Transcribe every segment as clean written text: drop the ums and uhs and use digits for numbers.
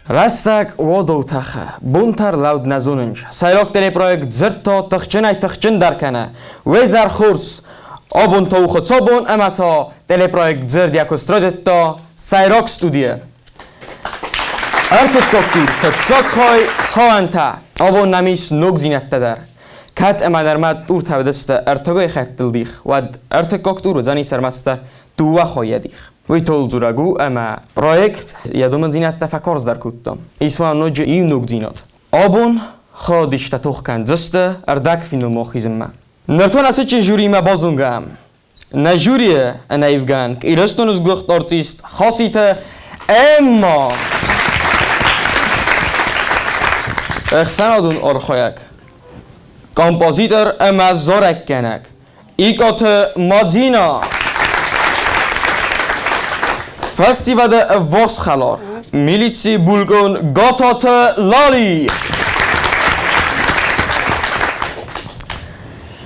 Rastak vodovtaxa, buntar laud nazununch. Sayrok teleproyekt zirto tixchinay tixchin darkana. Wezar khurs obun to khotsobun amato teleproyekt zird yakostrodetto Sayrok studia. Artuk doktor fetsok khoy khawanta. Obun namis nog zinattadar. Kat emadarmat dur tavdesta artogoy khattildikh wad artuk doktor zani sermasta tuwa khoyadikh. ویتول زورگو اما پروژه یادم زینت تفکر در کودم. ایسوان نوچه این نگذینات. آبون خودش تطوق کند زسته اردک فینو مخیزم من. نرتون از چه جوری ما بازونگم. نجوریه انایفگان که ایرستون از گوخت آرتیست خاصیته اما اخسانادون آرخایک. کامپوزیتر اما زارک کنک. ایکات مادینا. فستیوال واس خلار میلیتی بولگون گاتات لالی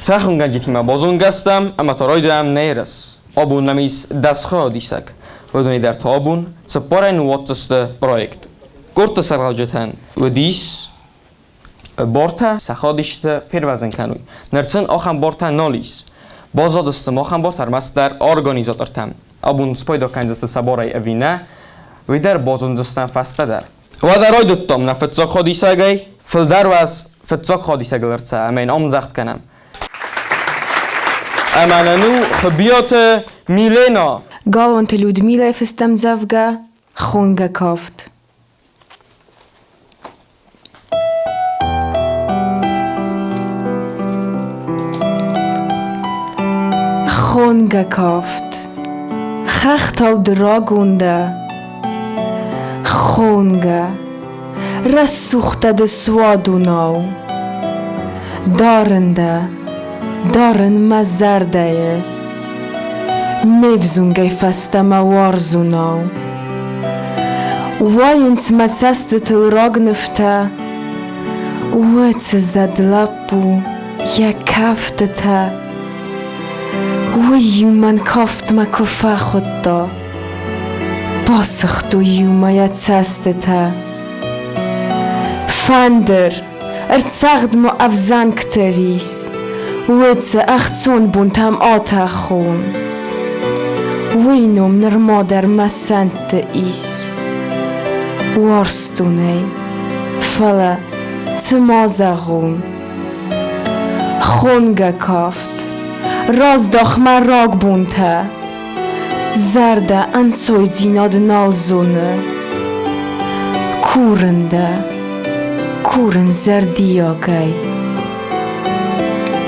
تخرون گنجیتی ما بازون گستم اما تا رای دوام نیرس آبون نمیس دست خواه دیسک ودونی در تابون سپاره نواتست پرویکت گرت سرغلجتن و دیس بارتا سخادیشت فیروزن کنوی نرسن آخم بارتا نالیس بازادستم آخم بارتر مستر ارگانیزاتر تم آبون سپایدا کنجست سبارای اوینه و در بازوندستان فسته در و در رای دوتام نفتزاک خودیسه گی فلدر و از فتزاک خودیسه گلرسه اما این آمزخت کنم اما ننو خبیات میلینا گالوانت لودمیلا فستم زفگه خونگه کافت خونگه کافت خخت او دراگونده خونگه رسوخته ده سوادوناو دارنده دارن مزرده میفزونگه فسته موارزوناو واینت مسست تلراگ نفته ویت زدلپو یا کفته ویو من کافت ما کفه خود دا باسخت و یو ما یه تسته تا فندر ارتساقد ما افزان کتریس ویت اختون بونتم آتا خون وینوم نرمادر مسند ایس وارستونه فلا تمازغون خونگه کافت راز داخ من راگ بونته زرده انسوی زیناد نالزونه کورن زردی آگای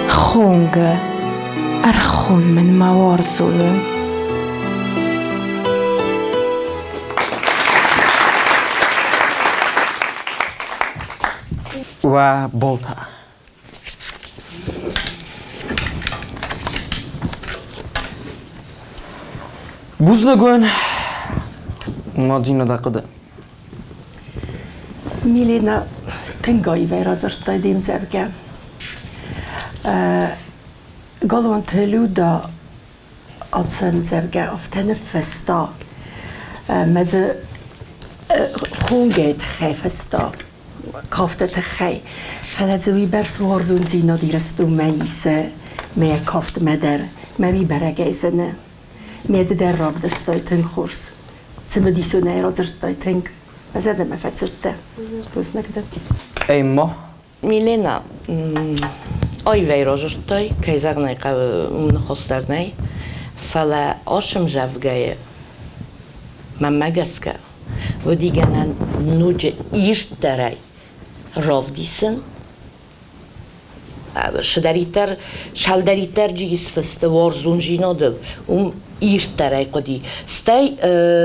خونگه ارخون من موارزونه و بولتا بوزنگون مادینا دقیقه میلینا تنگایی ویرا زرتای دیم زرگه گالوان تلودا آتسن زرگه افتن فستا مزه خونگید خی فستا کافته تخی فلزوی برس وارزون زینا دیرستو میسه می کافت مدر می برگه زنه میاد در راب دستای تنگ خورس سمدیسو نیرا زرتای تنگ ازده مفتسته توز نکده ایما میلینا آی ویرا زرتای که زغنای قو نخسترنای فلا آشم جوگه من مگسکه و دیگه نوجه ایرت درای راف دیسن شالدریتر جیس فسته وارزون جینا دل ایرت درای قدی ستی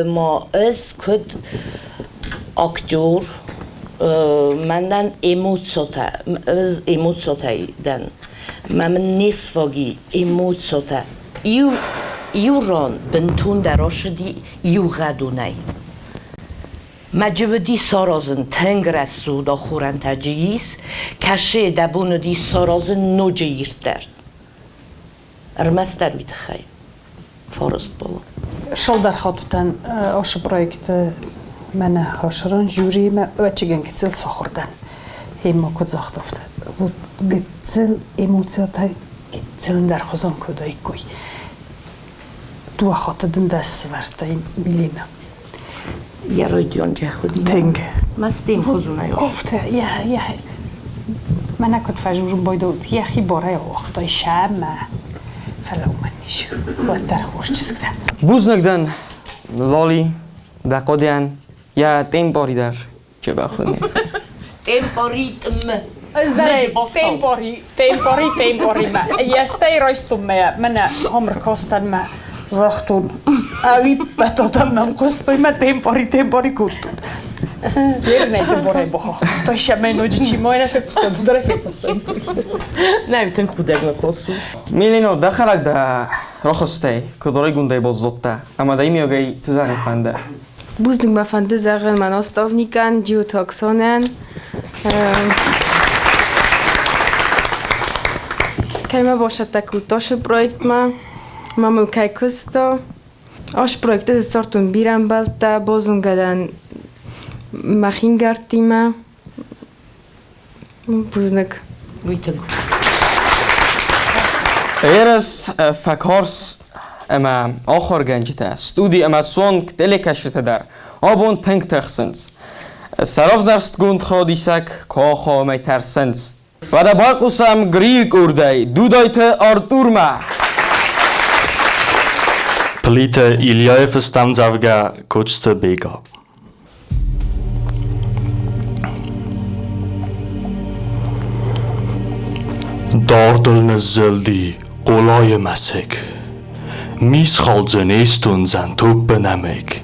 ما از کد اکتور مندن ایموتسوتای دن من نصفاگی ایموتسوتا ایوران بنتون دراش دی ایو غدونای مجبودی سارازن تنگ رسو دا خورن تجییس کشه دبون دی سارازن نو جیرتر ارمستر بیت خی فارست بابا شال در خاطوتن آش پرویکت من هاشران جوری ما بچگن کتل سخوردن هیما کد زخت افته و کتل ایموتیاتای کتل در خزان کدای کوی دو خاطدن دست ورتای میلینا یه روی دیان جه خودی تنگ مستیم خزونه یا افته یه من نکد فجورم بایدود یه خی باره وقتای شمه فلا من نیشو و در خورش چیز کدن بوزنگدن لالی دقادیان یا تیم باری در چه بخونی تمپاریتم از در تیمپاری ما یستی رایستم من همر کاستن ما زختون اوی بتادم من قصدای ما تیمپاری کودتون یه نیدم برای بخواه توی شمه نوجی چی مای نفه پستن تو داره فکر پستن نمیتون کودک نخواستو میلینو دخلک ده رخصتی که داره گونده باز زدته اما دایی میاگی تو زنی فنده Búzdunk be fante zagen man ostavnikan, geotoxonen. Kaj ma boša tako toše projekt ma. Mamy kaj kusto. Aš projekt je sortun biran balta, bozungadan machingartima. Búznak. میتونم ایرس فکارس اما آخر گنجته استودی اما سونگ دلی کشته در آبون تنگ تخسنز سراف زرست گوند خادیسک که خواهمی ترسنز و در باقوسم گریگ ارده دودایت آرتورما Plite Iljajev stamzavga kočte bega. Dardılnı zildi qolay masik. Mis xalcın estun zan tuppenamek.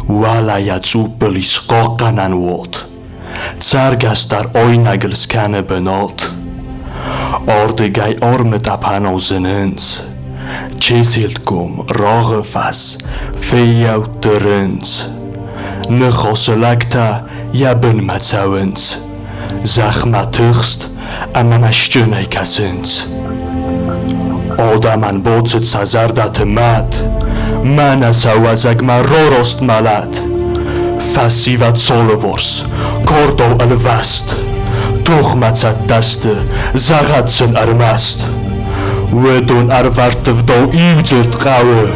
Vala ya zupelis qaqanan vod. Tsargastar oynagils kane benot. Ordigay ormet apanozenens. Chesildgum ragefas feyautterens. Nechosselakta jabben matsauens. Zachmatugst amamashtunay kasens. Odaman bocet sazardat mat. Mana sawazagma rorost malat. Fassivat solevors, kordo elvast. Tochmatsat daste, zagatsen armast. Wedon arwartewdą iłdzyrt qały.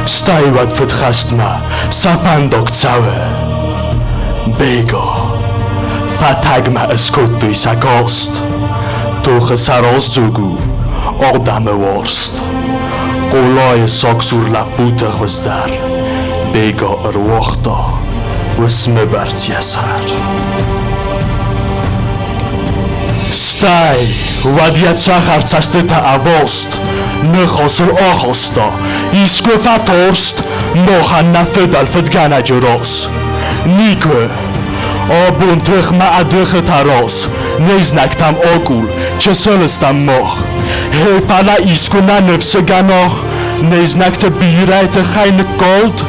Stajwat wytchastma, safandok całe. Bego, fatagma eskuttuj sakost. Tuche sarozzugu, odame worst. Qoloye soksur laputa gwizdar. Bego erwochta, wismibart jasar. Staj, wadiatsach arcastyta avost, nechosur ochosta, iskwe torst, nohan na fydal fydgana dziuros. Nikwe, obun tych ma adychy taros, neznak tam okul, czeseles tam moch. Hefala isku na nefse ganoch, neznak te biraj te hajne gold.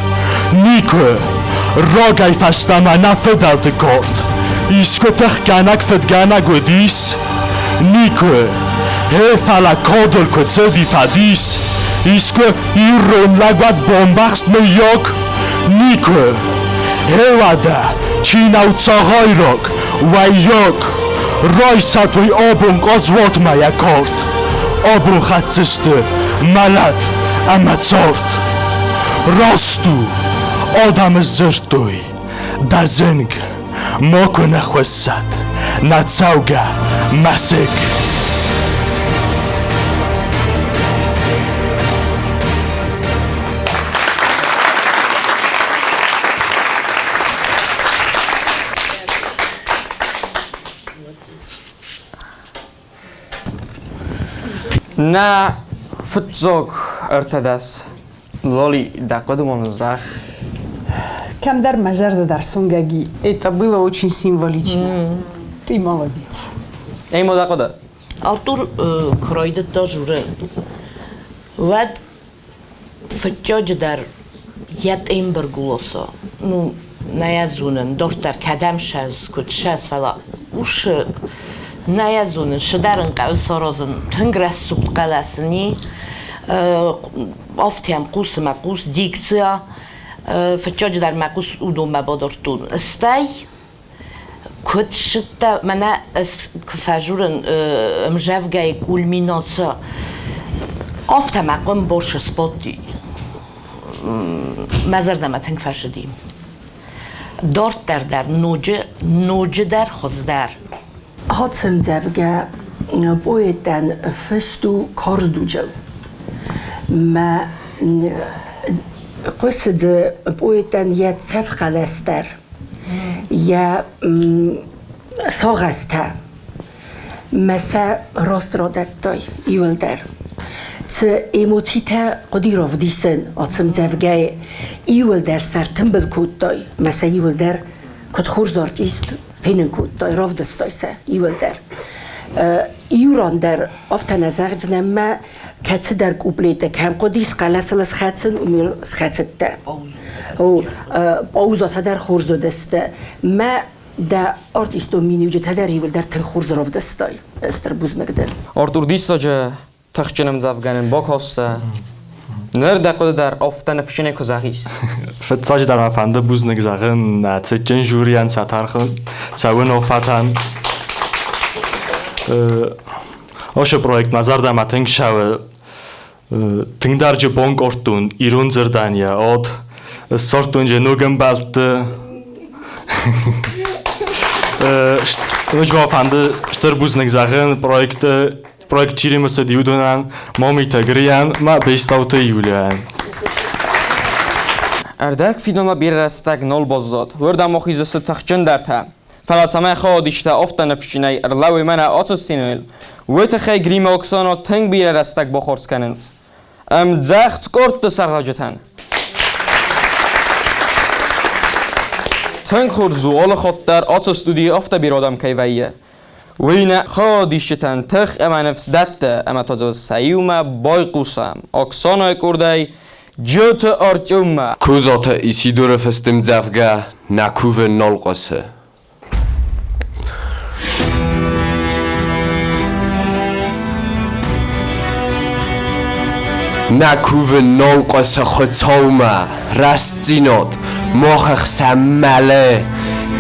Nikwe, rogaj fastama na fydal te kort. Iskwe tych ganak fydgana godis. Nikwe, hefala kodol kocedi fadis. Iskwe irron lagwad bombachst me jok. Nikwe, hewada, chinau cahajrok, waj jok. Roj satwaj obun kozwot maja kort. Obun chatsysty, malat, amacort. Rostu, odam zyrtuj, da zynk. Moko na chwesat, na całga, masyk. Na futzog ارتدس лоли дақадумон зах Кам дар мазарда дар Сонгаги. Это было очень символично. Ты молодец. ایمو دقاده Артур кройды да журы. Вад фчоج дар ят эмбер гулоса. Ну, наязунен, доштар кадам шаз, кут шаз фала. Уш наязунен, шдарен қау сорозен, тынграс субт қаласыни. Офтям қусыма қус, дикция. فچاج در مقوس اودوم بادارتون استای کد شده منه از کفاجورن مجفگای کولمیناتسا آفته مقام برش سپاتی مزر دمتنگ فشدیم دارت در نوجه در خزدر هاتسم زفگه بایدن فستو کاردو جو ما قصد بایدن یه صفقه لستر یا ساغسته مثل راست را دکتای ایول در ت ایموتیتا قدی راف دیسن آتسم زفگه ایول در سر تنبل کود دای مثل ایول در کد خورزارت ایست فینن کود دای راف دستای سه ایول در ایوران در آفتن از اغدنم ما کتس در کوبلیده که هم قدیس قلسل از خدسن امیل از خدست ده باوزات در خورزو دسته ما دا آرتیستو مینیوجه تا در ایول در تن خورز راف دستای استر بوز نگدن Artur دیستاجه تخچنم زفگانن با کاسته نرده قد در آفتن فشنه کزاقیس فتساج در مفنده بوز نگزاقن تسجن جوریان ساتارخن سوون آفتن آش پرویکت نظر دم تنگ شوه تنگ درج بانک ارتون ایرون زردانیا آد سارتون جنوگم بالت نجوا فنده شتر بوز نگزاقن پرویکت چیری مثل دیودونن مامی تگریان ما بیستاوته یولیان اردک فیدونا بیر رستگ نول بازداد وردم آخیزست تخچن در تا فلسمه خودیشته آفتن فشینه ارلوی منه آتستینویل ویت خی گریم اکسانا تنگ بیر رستگ بخورس کنند زخت کرد سرغاجتن تنگ خورزو آل خود در آتستودی آفته بیرادم کیویه وین خودیشتن تخ اما نفس دته اما تازه سیومه بای قوسم اکسانای کرده جوت آرچومه کوزات ایسیدور فستم زفگه نکوه نال قاسه نکوه نال قاسه خطاومه رستینات ماخخ سمله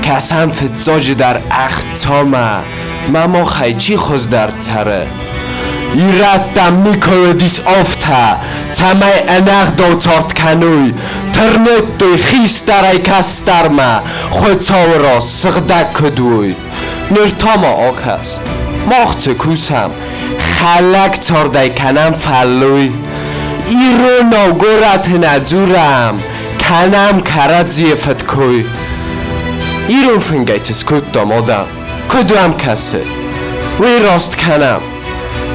کسم فتزاج در اختامه مما خیچی خوز در تره ایرد دم میکوه دیس آفته تمه انق دو تارت کنوی ترنت دوی خیست در ای کس درمه خطاو را سغدک کدوی نرتاما آکس ماخت کوسم خلک تاردای کنم فلوی ایرو ناگورت ندورم کنم کرد زیفت کوی ایرون فنگیتس کد دامادم کدو هم کسه وی راست کنم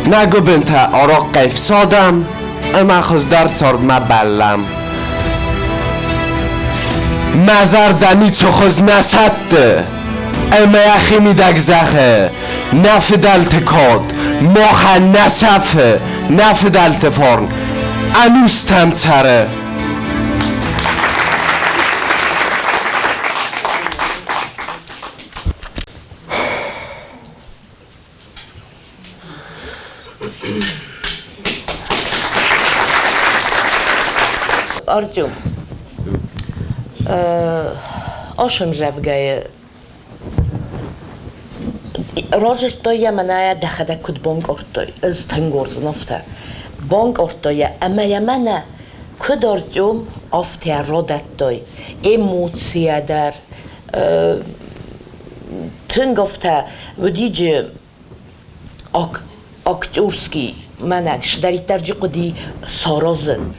نگو بنت آراق قیف سادم اما خوز در تارد ما بلم مزر دمی چو خوز نسد اما یخی می دگزخه نفدلت کاد ماخه نصفه نفدلت فرن انوستم تره Артем, آشم جوگای راجش توی منای دخده کد بانک ارتای از تنگورز نفته بانک ارتای اما یمنه کد ارتم آفته رادت توی ایموسیه در تنگ افته و دیجه اکتورسکی منکش داری ترجی قدی سارازن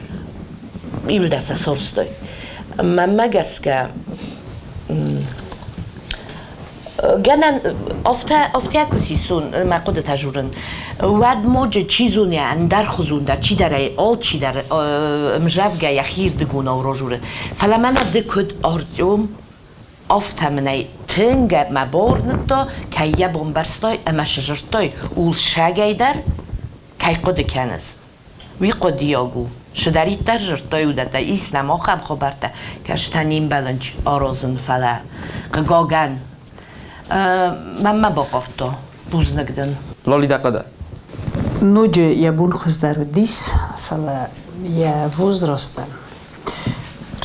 بیل درسه سارستای من مگس که گنن آفته اکوسی سون ما قد تجورن ود موجه چیزونه اندر خزونده چی داره آل چی داره مجرفگه یخیر دگونه و راجوره فلا من دکد آردوم آفته منه تنگه مبار نتا که یه بامبرستای اما شجرتای اول شگه در که قد کنز وی قدی آگو شداری در جرتای او داده ایست نما خم خبرته که شتنیم بلنج آرازن فلا قگاگن من با قرطا بوز نگدن لالی دقیقه نوجه یه بون خز در دیس فلا یه ووز راستن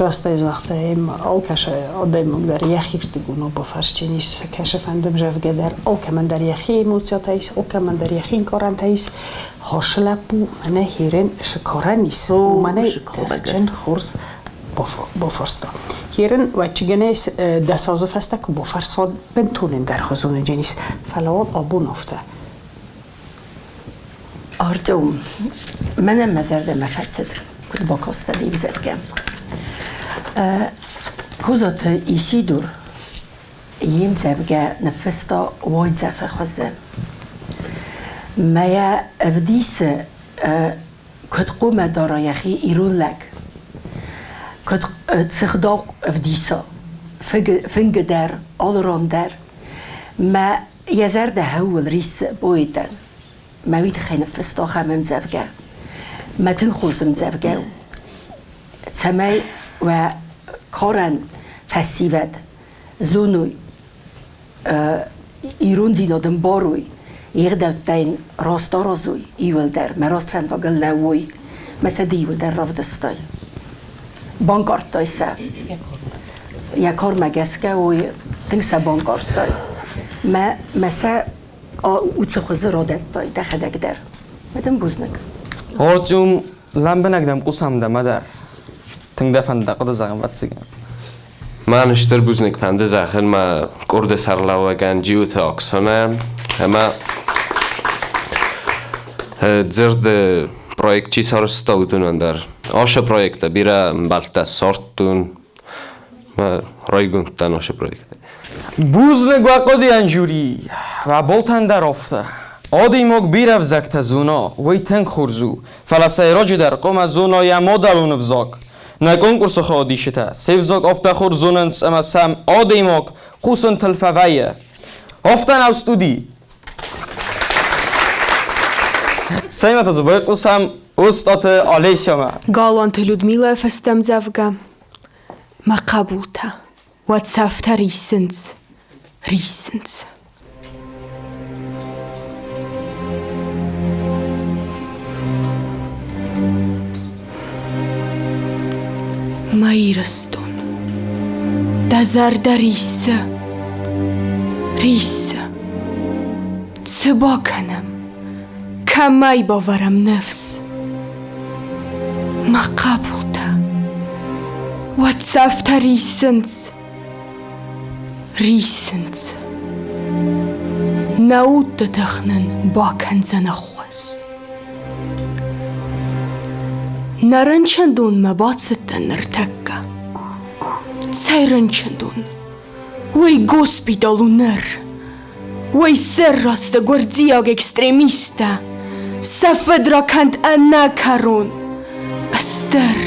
راسته از وقت هم آل کش آدم در یخی دگونو با فرشچینیس کش فندم جوگه در آل که من در یخی ایموسیات هایست آل که من در یخی این کارنت هایست هاشلا بو منه هیرن شکاره نیست و منه جن خورس با فرستا هیرن و چگنه دستازه فسته که با فرساد بنتونن در خزون جنیس فلوان آبون افته آردوم منم مزرده مفت كنت بقصد دين زرقم خوزت ایشی دور یم زبگه نفستا واید زفه خوزه میا افدیس کت قوم دارا یخی ایرون لگ کت تخداق افدیسا فنگ در آلران در ما یزرده هول ریس بویدن ما وید خی نفستا خمم زبگه ما تنخوزم زبگه تمای و کارن فسیوت زونوی ایرون دینادم باروی یک دین راستا رازوی ایول در مراست فنداگل نووی مثل دیول در رفدستای بانکارت دای سا یک کار مگسکه و تنگ سا بانکارت دای ما مثل اوتس خوزه رادت دای دخدک در مدن بوزنک هارجوم لم بنگدم قسم دم در تنگ دفن دقیقه زغم واتسیگم من اشتر بوزنک پنده زخن ما کرد سرلاوگان جیوت آکسانم اما زرد پروژه چی سرستاودون در آش پروژه بیره بالت سرتون ما رایگون تن آش پروژه بوزنگ وقتی انجوری و بولتن در افته آدی مگ بیرف زکت زونا وی تنگ خورزو فلسه راج در قوم زونا یا مدلون فزاک نه کنکورس خودی شده سیفزاک افته خور زوننس اما سم آدی مگ خوسن تلفویه افته نوستودی سیمت از باید قسم استاد آلیشما Galante Людмила festăm zavga. Ma qabulta. What safta reasons. Mairaston. Dazarda rissa. Tsibakanam. Kamay bavaram nefs. ما قبولتا واتسافتا ريسنس ناود تخنن باكن زنخوز نرنشندون مبات ستن نرتكا تسيرنشندون وي غوسبيتالو نر وي سرراستا غوردياغ اكستريميستا سفدرا كانت انا كارون استر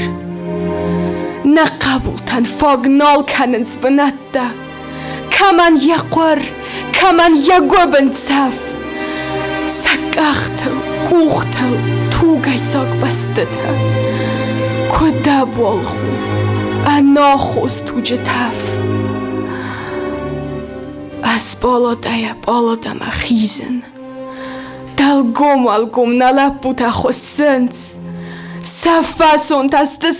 نقبولتن فاغنال کنن سبناتا کمان یقور کمان یگوبن صف سکاختل کوختل توگایتاک بستتا کدا بالخو اناخوز توجه تف از بالادم اخیزن دلگم نلپوتا خوستنس سفاسون تست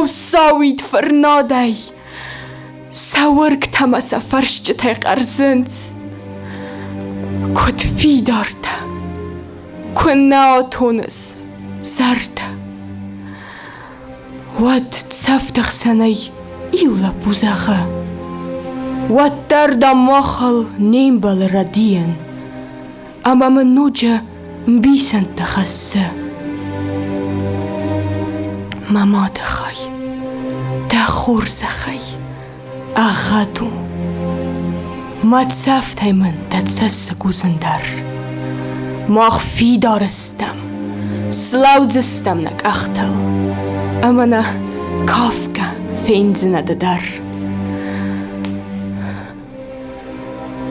ساوید فرنادای ساورک تماس فرش جتای قرزنز کد فی دارتا کن ناتونس زرتا ود تسفتخ سنای ایولا بوزاخا ود دردا ماخل نیم بال ردین اما من نوجه مبیسن تخسه ماما دخای دخور زخای اغادو ما تسافتای من تتسس گوزندر ماخ فی دارستم سلاوزستم نک اختل اما نه کافکا فینزنه در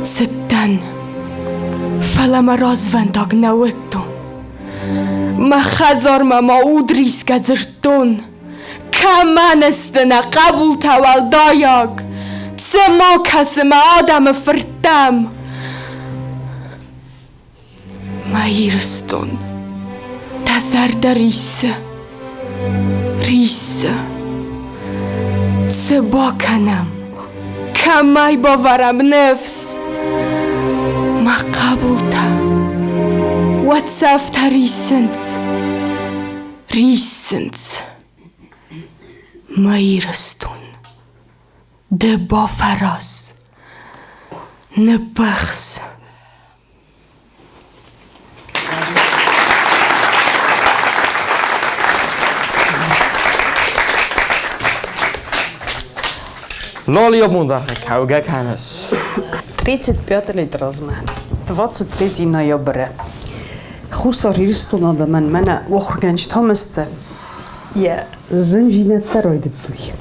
ستن فلما رازونداگ نوتون ما خزار ما اودریس گذرتون کمان استنا قبول توال دایاگ تسما کسم آدم فرتم ما ایرستون تزرد ریسه چه کنم کمی باورم نفس ما قبول تا و تسافت ریسنت ما ایرستون ده با فراز نبخس Лолия Бундарха, Кауга Канес. 35 лет размен. 23 ноября. Хусар Иристунада мен охрганч тамасты. Я зинжинетте ройдыптуй.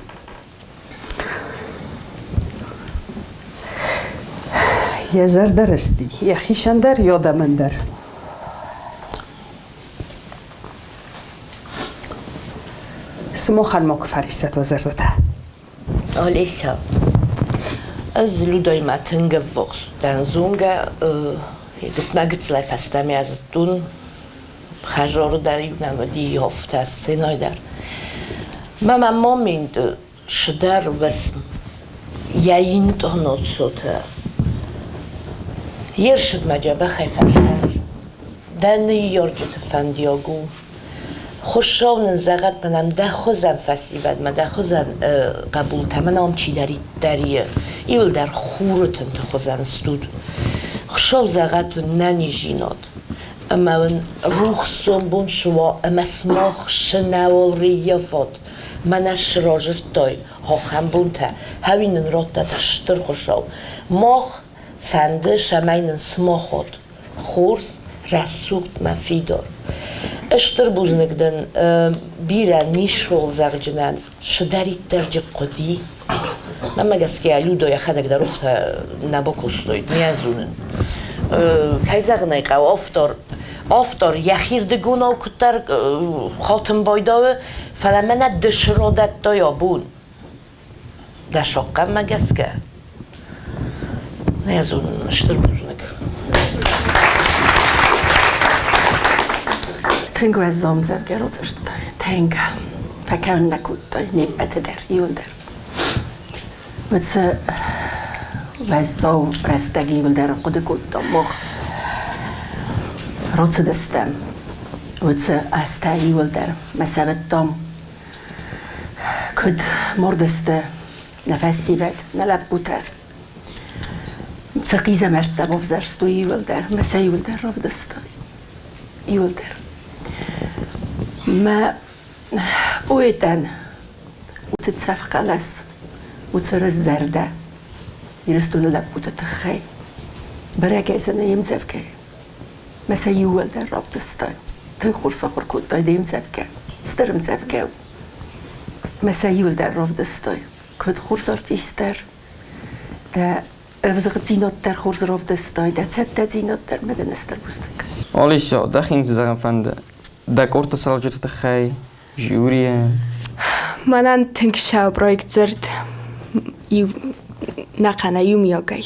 Я зардарасти. Я хишандар йодамандар. سموخان موك فارسات وزرده Alisa, az ludoj ma tânga vox, dan zunga, gât nagăți la fasta mea zătun, hajor dar iuna di hofta scenoi dar. Mama moment șdar vas ja intonot sota. Yershit majaba khayfashar. Dan yorjit fandiogu. خوششون زغت منم ده خوزم فسیبد من ده خوزن قبول تمنام چی دریه ایول در خورتن تو خوزن استود خوششون زغت ننی جیناد اما من روح سنبون شوا اما سماخ شنوال ریافات من اشراجر تای ها خمبون تا هاوینن رات دا تشتر خوشاو ماخ فنده شمینن سماخات خورس رسوخت مفیدار اشتر بوزنگدن بیرن میشول زغجنن شداری درج قدی نما گسکی علو دوی خدک در افت نباکوستوید نیازونن که زغنه قو آفتار یخیر دگونا و کتر خاتم بایداوه فلمنه دشرادت دایا بون دشاقم مگسکه نیازونن اشتر بوزنگ Tengo ez zomzer gerozest, tenga. Fekelnek uttaj, népet der, júlder. Vötse vezzau reszteg júlder, kodikuttam mog. Rocedeztem. Vötse aztán júlder, meszevettem. Köd mordezte, ne feszívet, ne leppute. Csak ízemertem ovzersztó júlder, messe júlder rovdezte. Júlder. ما اویتن وتتسافق لاس وترز زرده يرستون لك وتتخي براكي سنة يمزفكي ما سيول در رابط استاي تنخور صخور كوتاي دي يمزفكي ستر مزفكي ما سيول در رابط استاي كد خور صارتي ستر دا افزغتينات در خور رابط استاي دا تسددينات در مدن استر بوستك Alisa, dat ging ze zeggen van de korte salgetje te gij, jury. منان تنگ شاو پرویکت زرد نقنه یومی آگای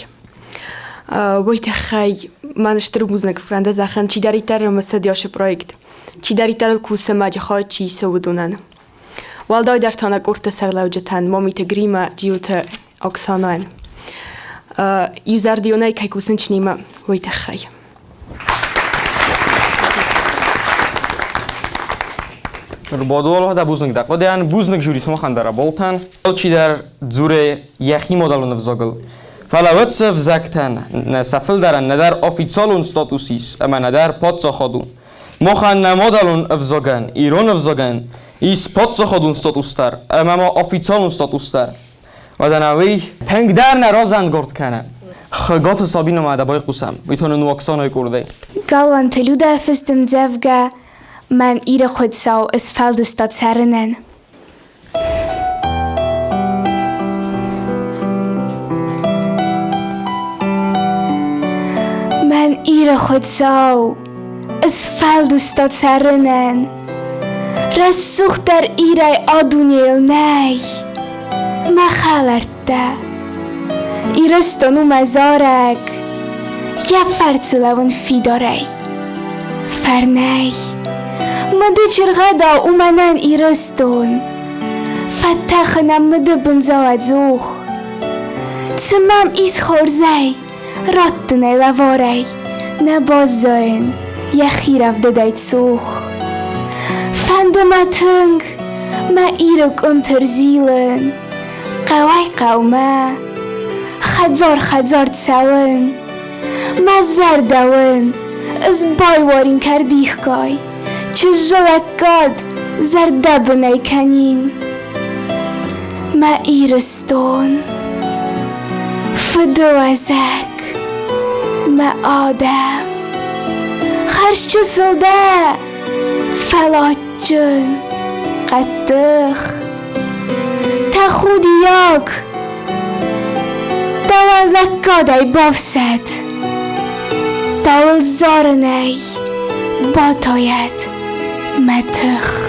ویت خی من اشتر بوزنک فرنده زخن چی داری تر مسدیاش پرویکت چی داری تر کوسه ماج خواهد چی سودونن والدای در تانه کرت سرلوجتن مامیت گریمه جیوت اکسانان یوزر دیونای که کوسن چنیمه ویت خی Рбодуал да бузнак да қодян бузнак жюри смахан дара болтан чи дар зуре яхи модалун взогл фалаватсев зактан на сафил даран надар официалун статусис ама надар подсаходун мохан на модалун взоган ирон взоган ис подсаходун статустар ама ма официалун статустар ваданави тангдар наразан горд кана хгот сабин ма да бой қусам митонун ваксаной курде Galwan teluda festem zevga من ایر خود ساو از فلدستاد سرنن من ایر خود ساو از فلدستاد سرنن رسوخ در ایرای آدونیل نی ما خالرده ایرستانو مزارک یا فرцелавын фидорай فرنی مده چرغدا اومنن ایرستون فتخنم مده بنزاوت زوخ تمام ایس خورزی راتنه لواری نباز زاین یخی رفته دایت سوخ فندم تنگ ما ایرک ترزیلن قوای قومه خزار تساون ما زردون از بایوارین کردیخ گای چه جلکاد زرده بنای کنین ما ایرستون فدوازک ما آدم خرش چه سلده فلاجن قدخ تا خودیاک دول لکادای بافست دول زارنای باتاید متخ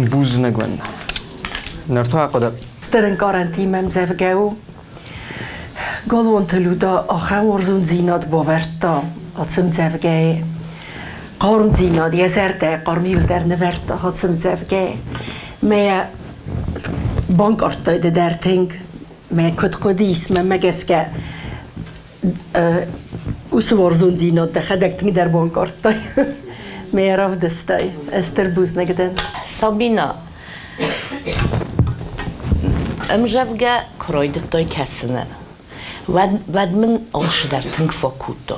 بوز نگون نرتوها قدر سترن کارنتی من زفگاو گلوان تلودا آخر ورزون زیناد باورتا هاتسم زفگای قارم زیناد یه زرده قارمیل در نورتا هاتسم زفگای میا بانک ارتایده در تنگ میا کد قدیس من مگس که اوس ورزون زیناد ده خدک تنگ در بانک ارتای میا رفت دستای استر بوز نگدن Sabina, امجافجا كرويد توي كسنة ود من أوش در تنك فكوتو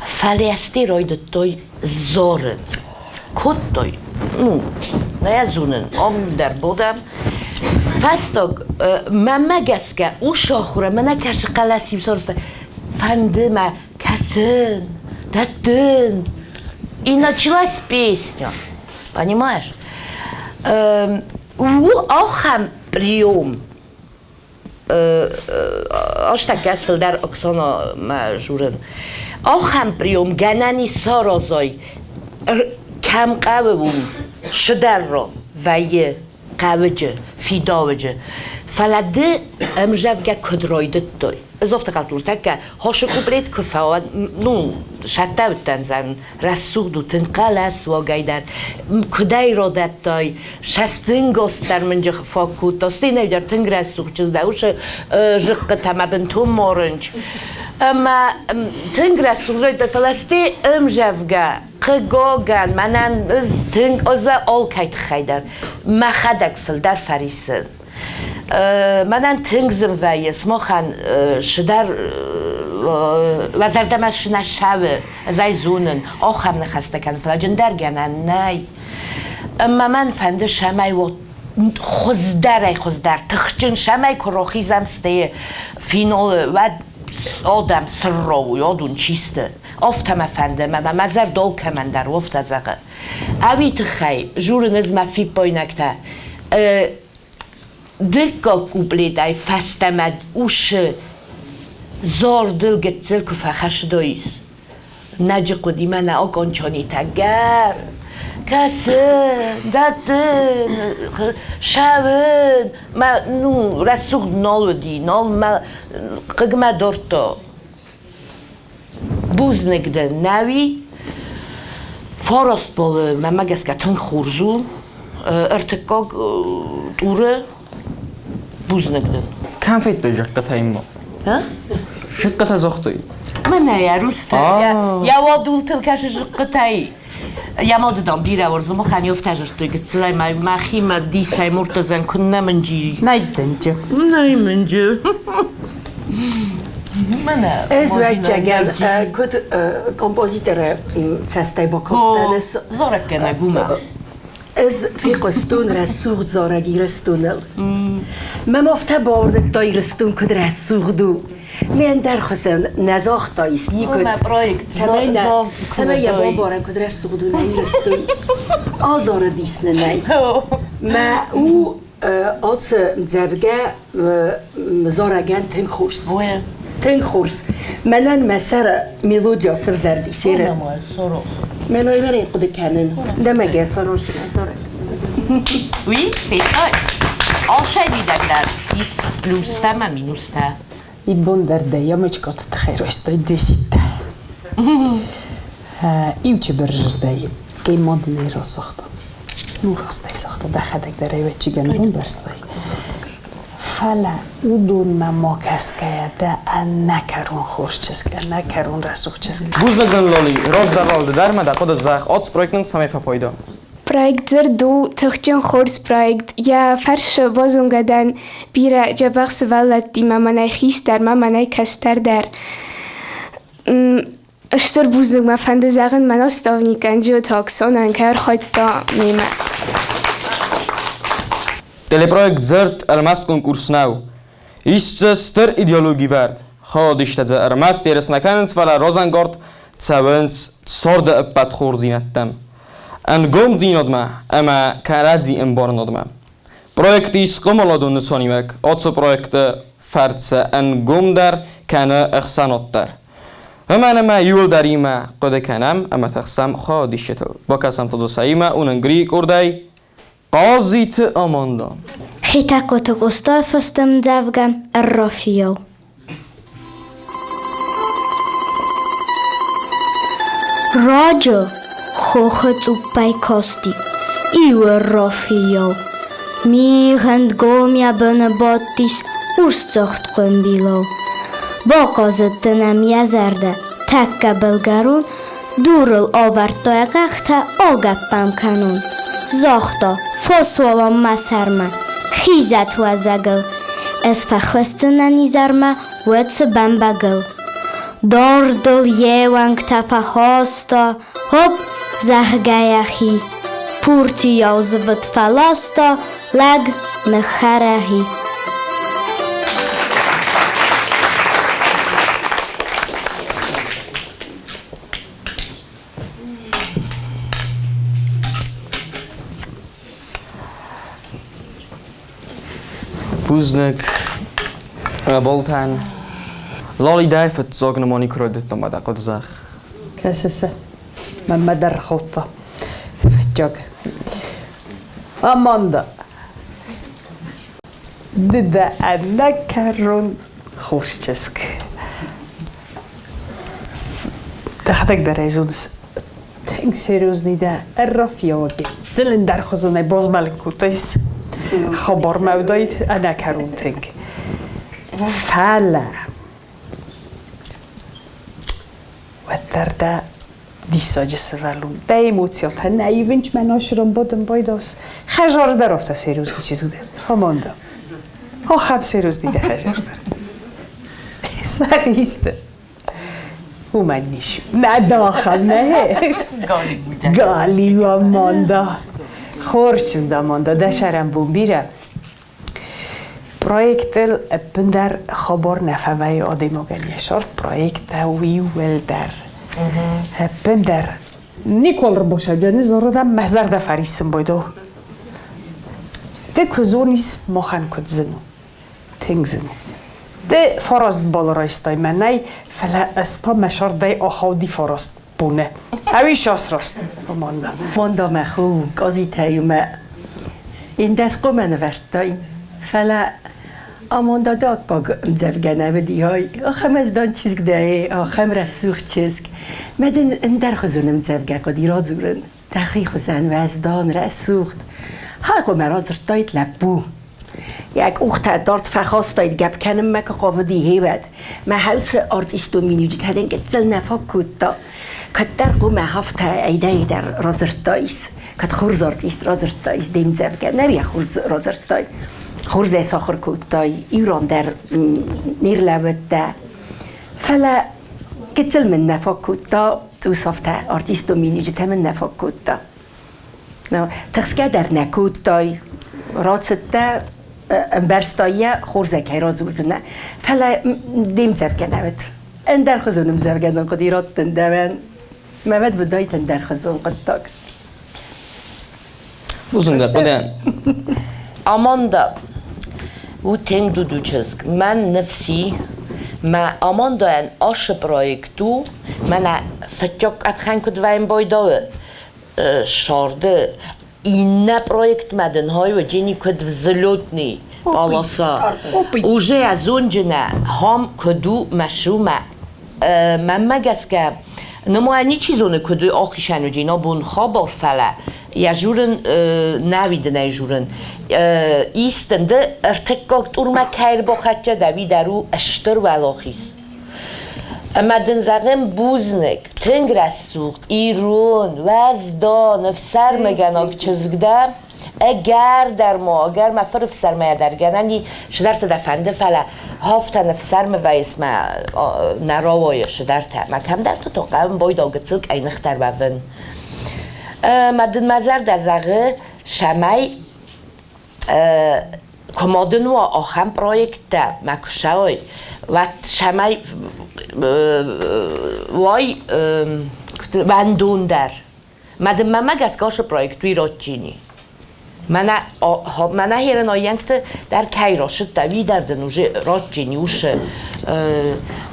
فلسطي رويد توي زورن كوتوي نيزونن در بودم فاستوك ماما جسكا وشاخورة منا كاش قلاسي بسرسته فندما كسن دتن и началась песня. Понимаешь? Охам прием. Аж так я сфилдар Оксана Мажурен. Охам прием ганани сарозой. Кам قوون شدر ویه قوجه فیداوجه فلده امجافگا کدرایدت توی اضافه قطور تکه هاش کوبرید کفاوت نو شده بودن زن رسول دوتن قلس واقعی در کدای رادت توی شستن گست در منجه فاکوت دستی نمیدار تنگ رسول چیز داوش جق تمدن تو مارنج اما تنگ رسول راید فلسطی امجافگا قگاگن منن از تنگ از آل کیت خیدر مخدک فل در فریسن منن تنگزم وی اسمو خان شدر وزردمش نشوه زای زونن آخم نخسته کن فلاجن در گنن نی اما من فنده شمای و خوزدر تخچن شمای کروخیزم سته فینال و آدم سر رو یادون چیسته افتم فنده مزر دول کمن در افت از اقه اوی تخی جور نزم فی پاینکته دکا کوبلیدای فستمد اوش زار دل گتزل که فخش داییز نجی قدی من آگان چانی تگر کسن دادن شون ما نو رسوق نالو دی نال ما قگمه دارتا بوز نگدن نوی فارست باله من مگس که تنگ خورزو ارتکاق دوره بوز نگدن كم فيت جقتها يما؟ ها؟ شقتها زختي من يا روستا يا وادول تلكاش جقتاي يا ما دام بيرا ورزمو خاني افتاجش تگتسلاي ما خيما ديساي مرتزن كنا منجي Najdınca. ناي منجي از وجهگل کد کمپوزیتر سستای با کستنس زورك كنا قوما از فی قستون رسوق زارگی رستونل من افته باورد تای رستون کد رسوق دو من در خسن نزاخت تایست ما پروژه سمه یه با بارم کد رسوق دو نی رستون آزار دیسن نی ما او آتس مزفگه زارگن تن خورس تن خورس منن مسر ميلوديا سر زردي سيره من اي مري قد كانن دما جاس فروش زاره وي في اي all شيء بدك دار يس بلوستا ما مينوستا İbon derde yamaç katı tıxeroştay desite. İvçi birjirdayım. İmad neyra saxta. Nur hastay saxta. Daxadak der evet çigen bun berstay. Fala udun ma kaskaya da nakarun xoş çizge, nakarun rasuq çizge. Buznak loli rozdawal darma da kod zach od projektnym samej fapojdo. Projekt zerdu تخجن خورس projekt یا فرش بازونگدن بیره جبخس ولد دیما منای خیستر ما منای کستر در اشتر بوزنگ ما فنده زغن من استاونی کنجو تاکسون انکر خواهد تا میمه Teleprojekt zert ermast konkurs nou. Isce ster ideologie werd. Chodist ze ermast eres nakens vala Rosengard całens sorda eppat chorzinettem. En gom zinodma, ama karadzi embornodma. Projekt is komolodun nesonimek, otso projekte fertse en gomdar kana echsanottar. Hemen yul darima qode kanam ama taxsam chodishetel. Bakasam tozo saima unen Greek orday قاضيت أماندا حيتاقو تقوستا فستم زافغا الرافيو راجو خوخت باي كوستي إيو الرافيو ميغند قوميا بنباتيس ورستخت قنبيلو باقازتنم يزرده تكا بلغرون دورل آورتاقتا آگپم کنون زاختا فاسوالام مسرمه خیزت و زگل از فخوستن نیزرمه ویتس بمبگل داردل یوانگ تفا هاستا هب زهگیخی پورتی یازوت فلاستا لگ نخرهی Buznek boltan lali dajfet zogne moni krodet no mada qod zach. كاسسة من مدر خوطة في الجوج أماندا ددا أنكرون خورشتسك دختك در ایزونس تنگ سیروز نیده الرفیاگی زلن در خزونه باز ملکو تایس خبر موداید أنكرون تنگ فعلا ودرده دیساج سوالون ده ایموتیات ها نایوینچ من آشرم بودم بایداست خجار در افته سیروز دی چیز ده همانده ها خب سیروز دیده خجار در سقیسته او من نیشم نه داخل نه گالی و امانده خورچند امانده ده شرم بون بیره پرویکتل بندر خبر نفوی آدم آگنی شرط پرویکت وی ولدر بندر نیکول باشه جانی زاردم محضر ده فریسم بایدو ده کزونیس مخن کد زنو تنگ زنو ده فراست بالا رایستای منای فلا استا مشار ده آخاودی فراست بونه اویش آس راست بمانده مانده مخو گازی تایومه این دست قومن ورتای فلا آمانده دا کاغ مزفگنه بدی های آخم از دان چیزگ دهی آخم رسوخ چیزگ مدن اندر خزونم مزفگه قدی را زورن دخی خزن و از دان رسوخت های قو مراد زرتایت لبو یک اخت دارت فخواستاید گب کنم مکا قاودی هیود ما هاوس آرتیستو مینوجید هدن که زل نفا کتا کت در قو ما هفته ایده در رازرتایس کت خورز آرتیست رازرتایس دیم زفگه نبیه خورز رازرتای خورزه ساخر کوتای ایران در نیرلوت ده فلا کتل من نفا کوتا تو صفته آرتیستو مینیجت من نفا کوتا تخسکه در نکوتای راتست ده برستایه خورزه که را زورزنه فلا دیم زفگه نوید اندر خزونم زفگه دن قدی رات تندوین ممد بدای تندر خزون قد تاک Buzun da qodyan Amanda و تنگ دو چیزک من نفسی ما آماندا ان آش پرویکتو من فتوک ابخن کد ویم بایداوه شارده این پرویکت مدن های و جینی کد وزلوتنی بالاسا اوجه از اونجنه هم کدو مشرومه من مگس که نموانی چیزونه کدو آخیشن و جینا بون خواب فله یا جورن نویده نه جورن ایستنده ارتکاک تورما کهر با خدچه دوی درو اشتر و الاخیز اما دنزاقم بوزنک تنگ رسوخت ایرون وزدا نفسر مگن آگ چزگده اگر در ما اگر ما فرف سرمایه درگننی شدرت دفنده فلا هفته نفسر ما ویس ما نراوای شدرت ما کم در تو قوم باید آگتسلک این اختر بون ما دن مزر دزاقه شمای کمادن و آخم پرویکت ما کشای و شمای وای بندون در مدن مگس کاش پرویکتوی را چینی من هیرن آینکت در کی راشد دوی در دنوژه را چینیوش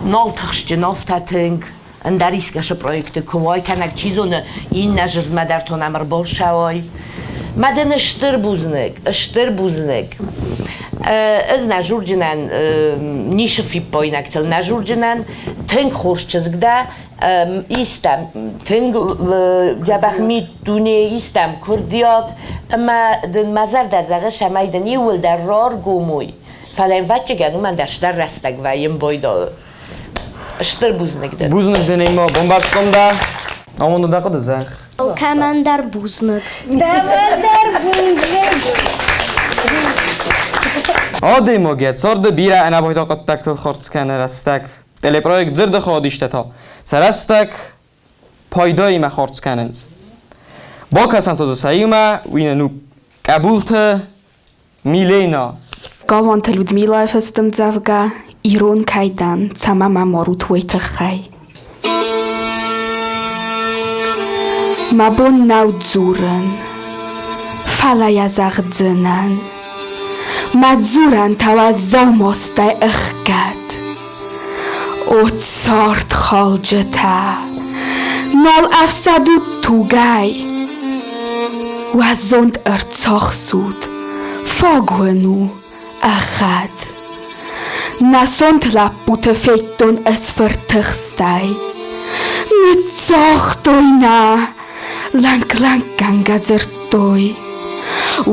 نال تخش نافتتنگ اندریس کاش پرویکت کوای کنک چیزونه این نجرد مدر تو نمر بار شوای مدن اشتر بوزنگ از نجور جنن نیش فی پاینکتل نجور جنن تنگ خوش چزگده ایستم تنگ جبخ می دونه ایستم کردیات اما دن مزر دزاقه شمایدن یول در رار گوموی فلان وچه گنو من دشتر رستگ ویم بایدا اشتر بوزنگ دن ایما بمبرستم ده آمونده ده قد زخ کمندر بوزنک آده ما گید سارده بیره انا باید آقا تکتل خورد کنه رستک دلی پرویکت زرد خودیشته تا سرستک پایدایی ما خورد کنند با کسان تو سایوما وینه نو قبولت میلینا Galvanta Ludmila festem dzavga Iron kajdan Sama mamaru tvojte chaj Mabon naudzuren Falaja zagdzenan Madzuran tawa zomostaj echgat O tsart khaljeta Nol afsadu tugaj Wazond ertsachsud Fagwenu Achad Nasont lappute feitton es vertichstaj Nitzochtoj na Lang gangadzertoj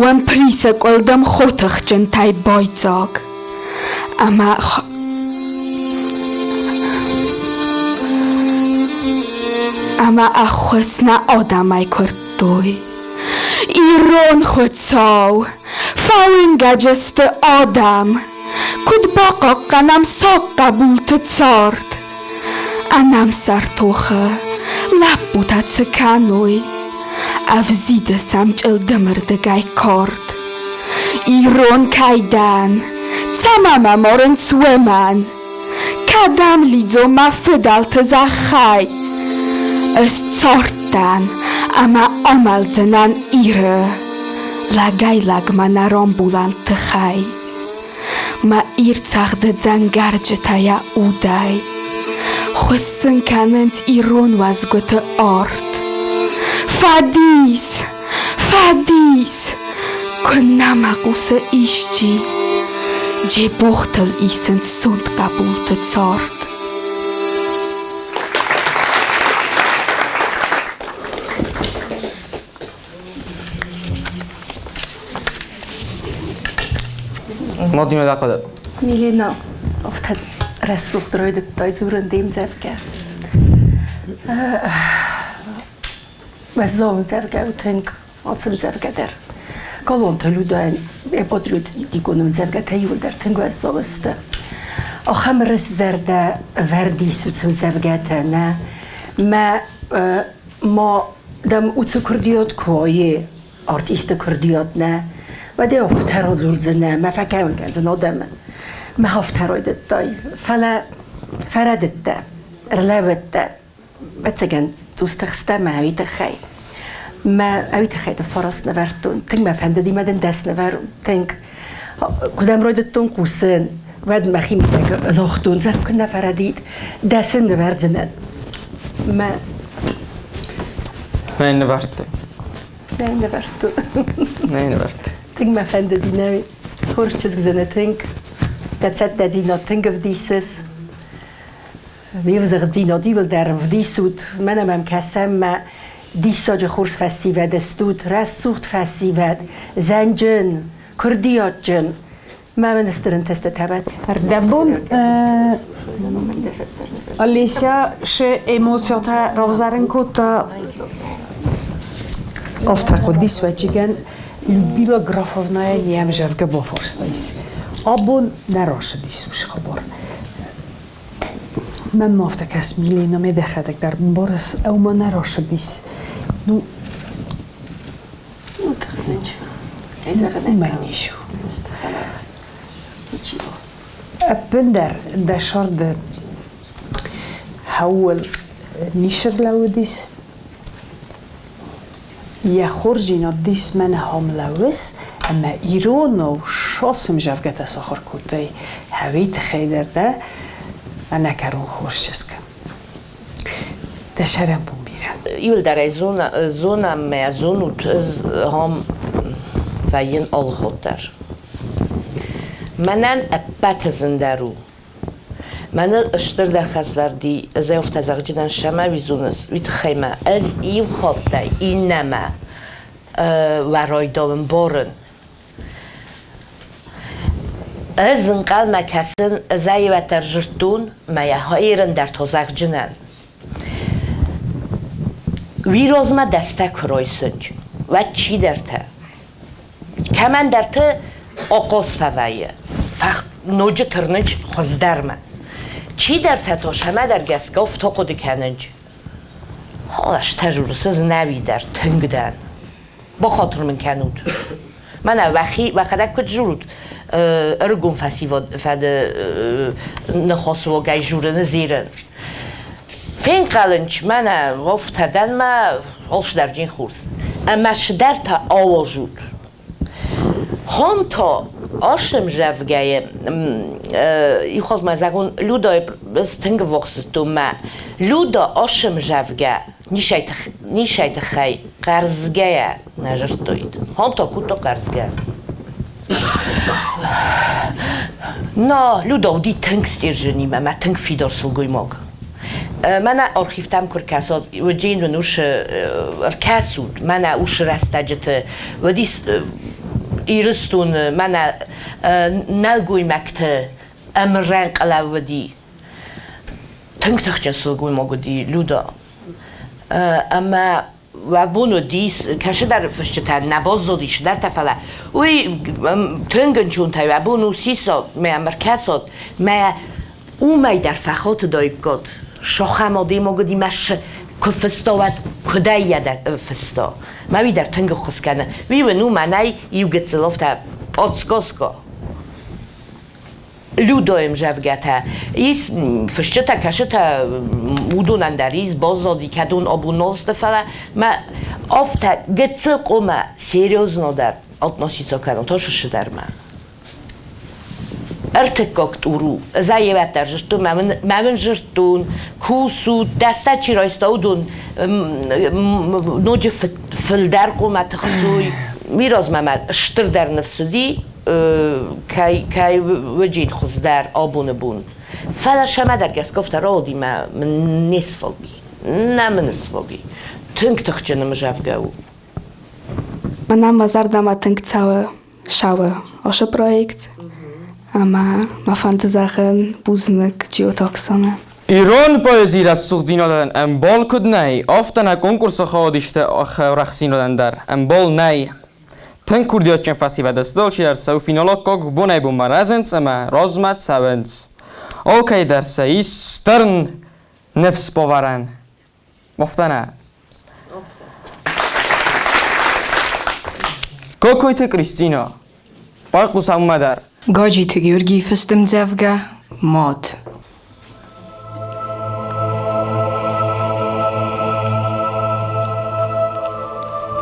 Wan prisek oldam chotachchen taj bojzog Ama achwes na odamaj kortoj Iron chocał Fałyn gadzisty Adam Kud baka nam soka bulty cort A nam sartucha Laputa cykanuj A wzide sam czel dymrdygaj kort Iron kajdan Camama moren cweman Kadam lidzo ma fydalty za chaj Es cortan Ama omalcenan ire Lagaj lagma na rombulan tychaj Ma ircach de zangardzetaja udaj Chwysyn kanent Iron wazgote ort Fadis Kunamaguse iści Gdzie bochtel isent sund kapulte cort مادیمه ده قده میلینا افتاد رسوخ دراید تای زورن دیم زفکه و زام زفکه و تنگ آتسم زفکه در کالون تلو داین ابادرود دیگونم زفکه تایول در تنگ و زابسته آخم رس زرده وردی سوتسم زفکه تا نه ما دم اوتسو کردیات کوایه آرتیست کردیات نه و ده افترا زورزنه ما فکرم کنزن آدم ما هفترا دتای فردت ده رلوت ده بتسجن دوستخسته ما هویت خی ما هویت خی فرس نورتون تنگ ما فندی مدن دست نورم تنگ کدام رایدتون کوسن ود مخیم تنگ زاختون زخم کنه فردید دستن نوردنن ما نه نورته نه نورتون نه نورته تنگ ما فندی نوی خورشت گذنه تنگ دست دادینا تنگ و دیسس ویوزغ دینا دیول در و دیسود منم کسم ما دیساج خورس فسیوه دستود رس سوخت فسیوه زنجن کردیات جن ما من استرن تست تبت دبون Alicia ше емоцията Ровзаренкото офтако дисвечиген любила графовна ням жевга бофорстайс. Абон нароша дисуш хабар. من مافتك اسميلي نمي دخلك در مبارس او ما نراش ديس نو تخسنج منيشو أبندر دشارد حول نشر لو ديس يا خرجينا ديس من هم لوس اما ايرونو شاسم جفقت ساخر كوتاي هويت خيدر ده انا كارون خورش جسكم دشرم بوم بيرم يول در زونا ما زونوت هم فين الخطر منن ابات زندرو من اشتر در خسوردی از افت زغجدن شما ویزونس ویت خیمه از این خطه این نما ورای دارن بارن از انقل مکسن زای و ترجرتون میهایرن در تازغجنن ویروز ما دسته کرای سنج و چی درته کمان درته آقاس فوایه فقط نوجه ترنج خزدرمه چی درته تا شما در گسگاه افتاقو دکننج حالش تجربسز نوی در تنگدن با خاطر من کنود من وقت کد جورود ارگون فد نخواست و گای جورن زیرن فین قلنج من افتادن ما حالش در جین خورس اما شدر تا آوازود هم تا آشم جوگه یخواد مزگون لودا استنگ وقتو ما لودا آشم جوگه نیشایت خی قرضگه نجرتوید هم تا کوتا قرضگه نه لودا ودی تنگ ستیرجنی ما تنگ فیدار سلگوی ماگ من آرخیفتم کر کساد و جین و نوش ارکسود من اوش رستجت و دیس ایرستون من نلگوی مکته امرنگ علاودی تنگ تخچن سلگوی ماگو دی لودا اما و بونو دیس کشه در فشتن نباز زدیش در تفله اوی تنگن چون تای و بونو 30 سال می امرکساد می اومی در فخات دایگاد شاخم آده ماگو دی مش کفستا و کدای یاد فستا ما وی در تنگ خوش کنه وی و نو منای یو گتسلافت آتسکاسکا لودایم جوگته ایس فشتا کشتا مودون اندریز بازادی کدون آبوناز دفعه ما آفتا گتسل قومه سریوز ندار آتناسیتا کنم تا شش در من ارتکاکت اورو زایی وقت در جشتون ممن جشتون کوسو دسته چی رایستاودون نوج فلدر قومت خصوی میراز ممد اشتر در نفسودی که وجین خوز در آبون بون فلش همه در گس گفت رادی من نصفا بی نه من نصفا بی تنگ تخچنم جفگه او منم وزردم تنگ całe szałe osze projekt اما ما فانتزاخن بوزنك جيوتوكسانه ایران پایزیر از سوخدینا دادن امبال کد نی آفتن کنکورس خواهدیشته رخصینا دادن در امبال نی تن کردیات چن فسی و دستال چی در سو فینالا کاک بونای بو مرزنس اما رازمت سوینس اوکی در سایی سترن نفس باورن مفتنه کوکویت کریستینا باقو سامو مدر Godzی ty Georgi festym dzewga mod.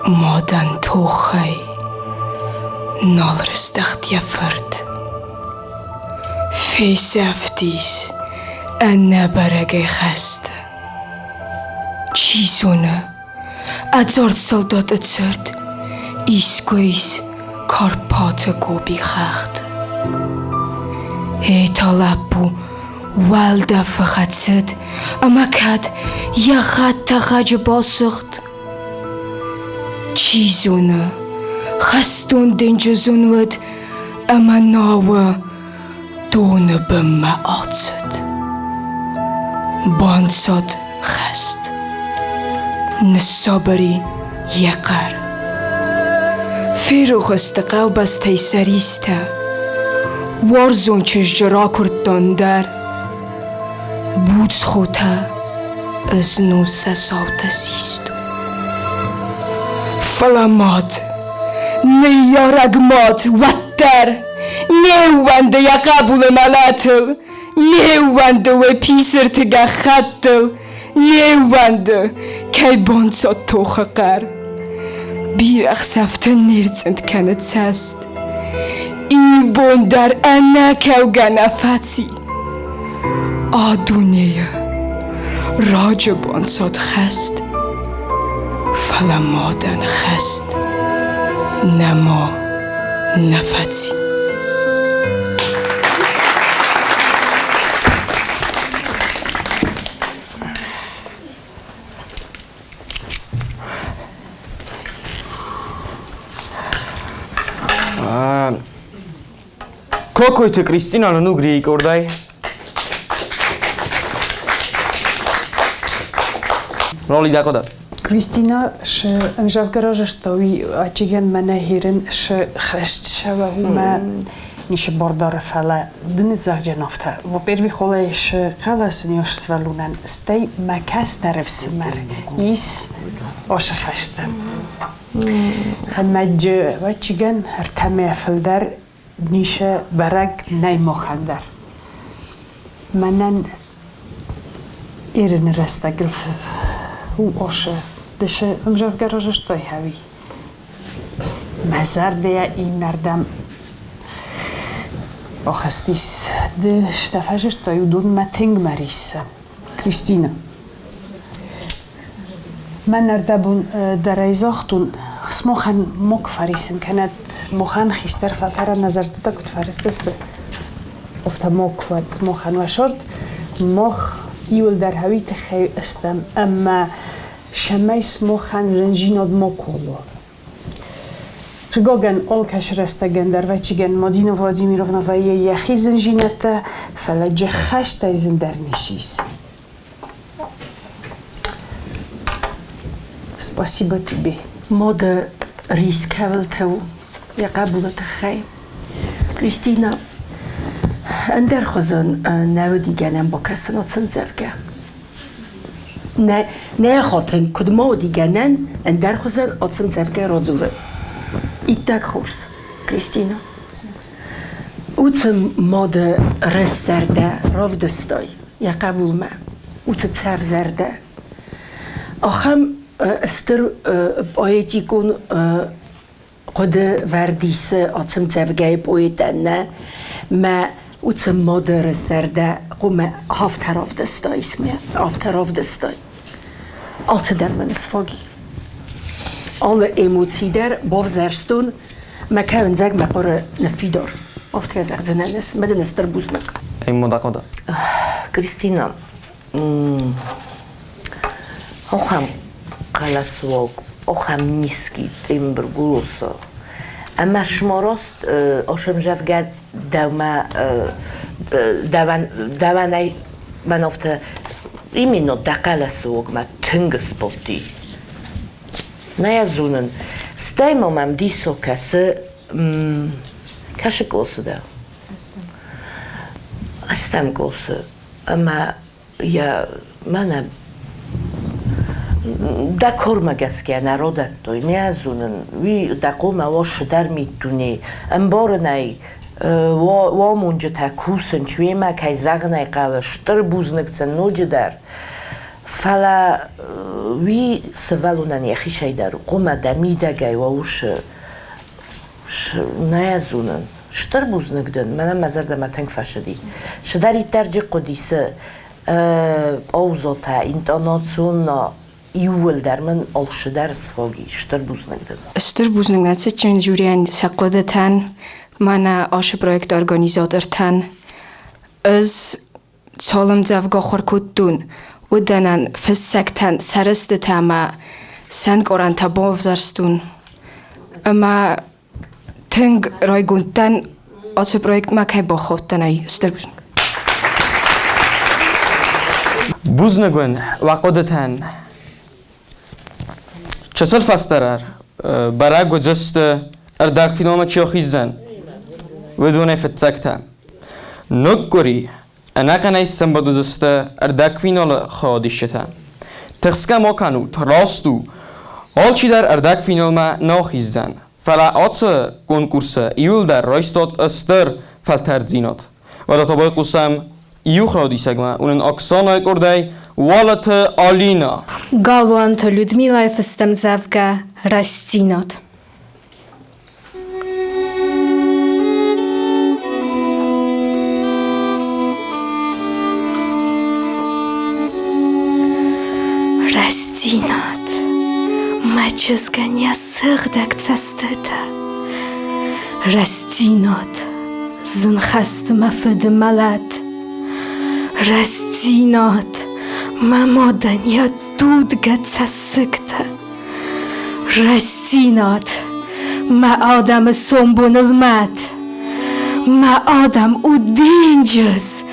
Modan tochaj nalrestacht jafert. Feseftis anna barage geste. Chisone adzort soldat adzort iskois Karpate gobi khacht. Etalapu walda fakhatset amakat yakhat takhaj basagt. Chizuna khastun denjuzunwad amanawa done bemma atset. Bansad khast. Nesabari yakar. Fero khastaqaw bas taysarista. Warzon cheshjara kurdan dar. Buds khota az no sasauta sisto. Falamat. Neyaragmat wattar. Newande yakabule malatel. Newande we piser tega khattel. Newande kay bonsot tokhaqar. Bir aksafta nirtsent kanet sast. این بون در انک و گنفتی آدونیه راج بانساد خست فلمادن خست نما نفتی Какой ты, Кристина, ну грей, кордай. Роли да кода. Кристина, ш امشب گراژش توی اچیگن منه هیرن ش خشت شوا هما نیش باردار فلا دن زخج نفته و پیروی خالش خلاص نیوش سوالونن ستی مکس نرف سمر ایس آش خشتم همه جو و اچیگن هر تمه فلدر نیش برگ نیم خندر منن ایرن رستگل او آشه دشه امشب گراژش توی هوی مزار بیا این مردم آخستیس دش دفعش توی دون متنگ مریسه کریستینا من نردبون در ایزاختون سموخن مک فریسن کند مخن خیستر فلتر نظر داده کد فرستسته افتا مک و سموخن و شرط مخ ایول در هوی تخیل استم اما شمای سموخن زنجیناد مکولو خگاگن آل کش رستگن در وچیگن مادینو ولادیمیرونا و یخی زنجینتا فلجه خشت زندر نشیس Спасибо тебе. Мода рискавал тау. Я قبولت خی. کریستینا اندر خزن نودی گنم با کسی ناتن زفگه. نه خاطر کدوم دیگران اندر خزن آتن زفگه رازوره. ایتک خورس. کریستینا. اوتم ماده رس زرده راو دستای. یا قبول ما. اوت تف زرده. آخم استر آیتی کن قد وردیس آتم زفگه بایدن ما اوتم ماده رس زرده قوم هفت راو دستای اسمه. هفت راو دستای. آت در من اسفاگی. آل ایموتی در باف زرستون مکان زگ مقاره نفیدار. آفت که زگ زننس مدن استر بوزنک. این مدقاده. کریستینا آخام قلاسواق آخام نیسکی تیمبرگولوسا اما شما راست آشم جفگر دوانای من افته ایمینو دقلاسواق ما تنگ سپوتی نیازونن ستایمو مم دیسو کسه کشه گوسه ده استم گوسه اما یا منم دا کار مگس که نرادت توی نیازونن وی دا قوم واش در میتونی انبار نی وامونجه تا کوسن چوی ما که زغنه قوه شتر بوزنکتن نوجه در فلا وی سوالونن یخی شای در قوم دمیده گای واوش نیازونن شتر بوزنکدن منم مزر دمتنگ فشدی شداری ترجی قدیسه اوزاتا اینتاناتسونا ایول در من آلش در سفاگی شتر بوزنگدن Штыр бүзнэгнацэ чин жюриан саккодатан мана ош проект организатортан аз цолам завга хоркуттун уданан фиссактан сарыстытама санк оранта бовзарстун ама тэнг ройгунтан ош проект макай бохоттанай штыр бүзнэг بوزنگون وقودتن چسل فسترار برای گذشت ارداک فینوم چیخیزن بدون فتسکتا نکوری انا کنای سنبادو دست ارداک فینال خادیشتا تخسکا ما کنو تراستو حال چی در ارداک فینال ما ناخیزن فلا آتس کنکورس ایول در رایستاد استر فلتر زینات و داتا باید قسم ایو خادیسک ما اونن اکسانای کردای والت آلینا Галуанто Людмила Ефестемцевка Растинот. Растинот. Мачызганя сыгдак цастыта. Растинот. Зынхасты мафыды малат. Растинот. Мамодан я тут гацасыкта. Растинот. Ма адам сомбунылмат. Ма адам у денджыз.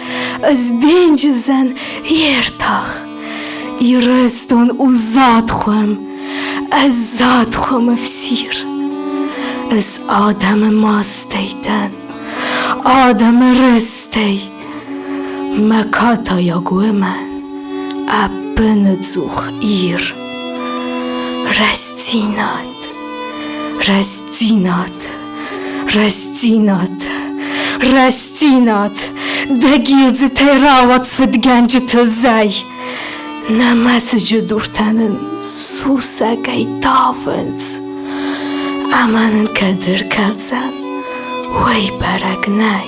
З денджызан ертах. И рестон у задхуам. Аз задхуам всир. З адам мастейдан. Адам рестей. Ма ката ягуэман. Апыныцух ир. Растинат. Растинат. Растинат. Растинат. Дагилзы тайрават сфыдганчы тылзай. Намасыжы дуртанын сусагай тавынс. Аманын кадыр калзан. Ой барагнай.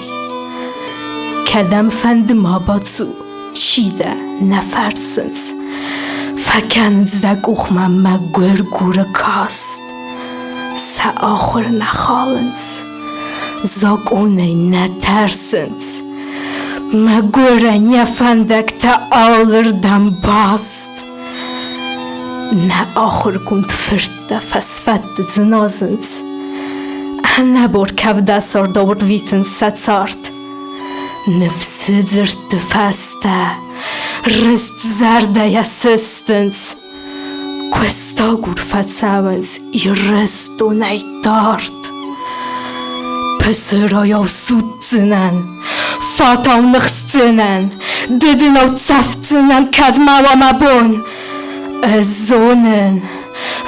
Кадам фандым абацу. چیده نفرسنز فکنز دک اخمم مگور گور کاست سا آخر نخالنز زاگ اونه نترسنز مگور نفندک تا آلردم باست نه آخر کند فرد فسفت زنازنز انا بور کفده سار دور ویتن ستارد نفس زرت فسته رست زرده assistance questa gurfatsavans I resto nejtart Pösera jag sutsinan Fatam nöxtsinan Didin av tsaftsinan kadmawa mabun Zonen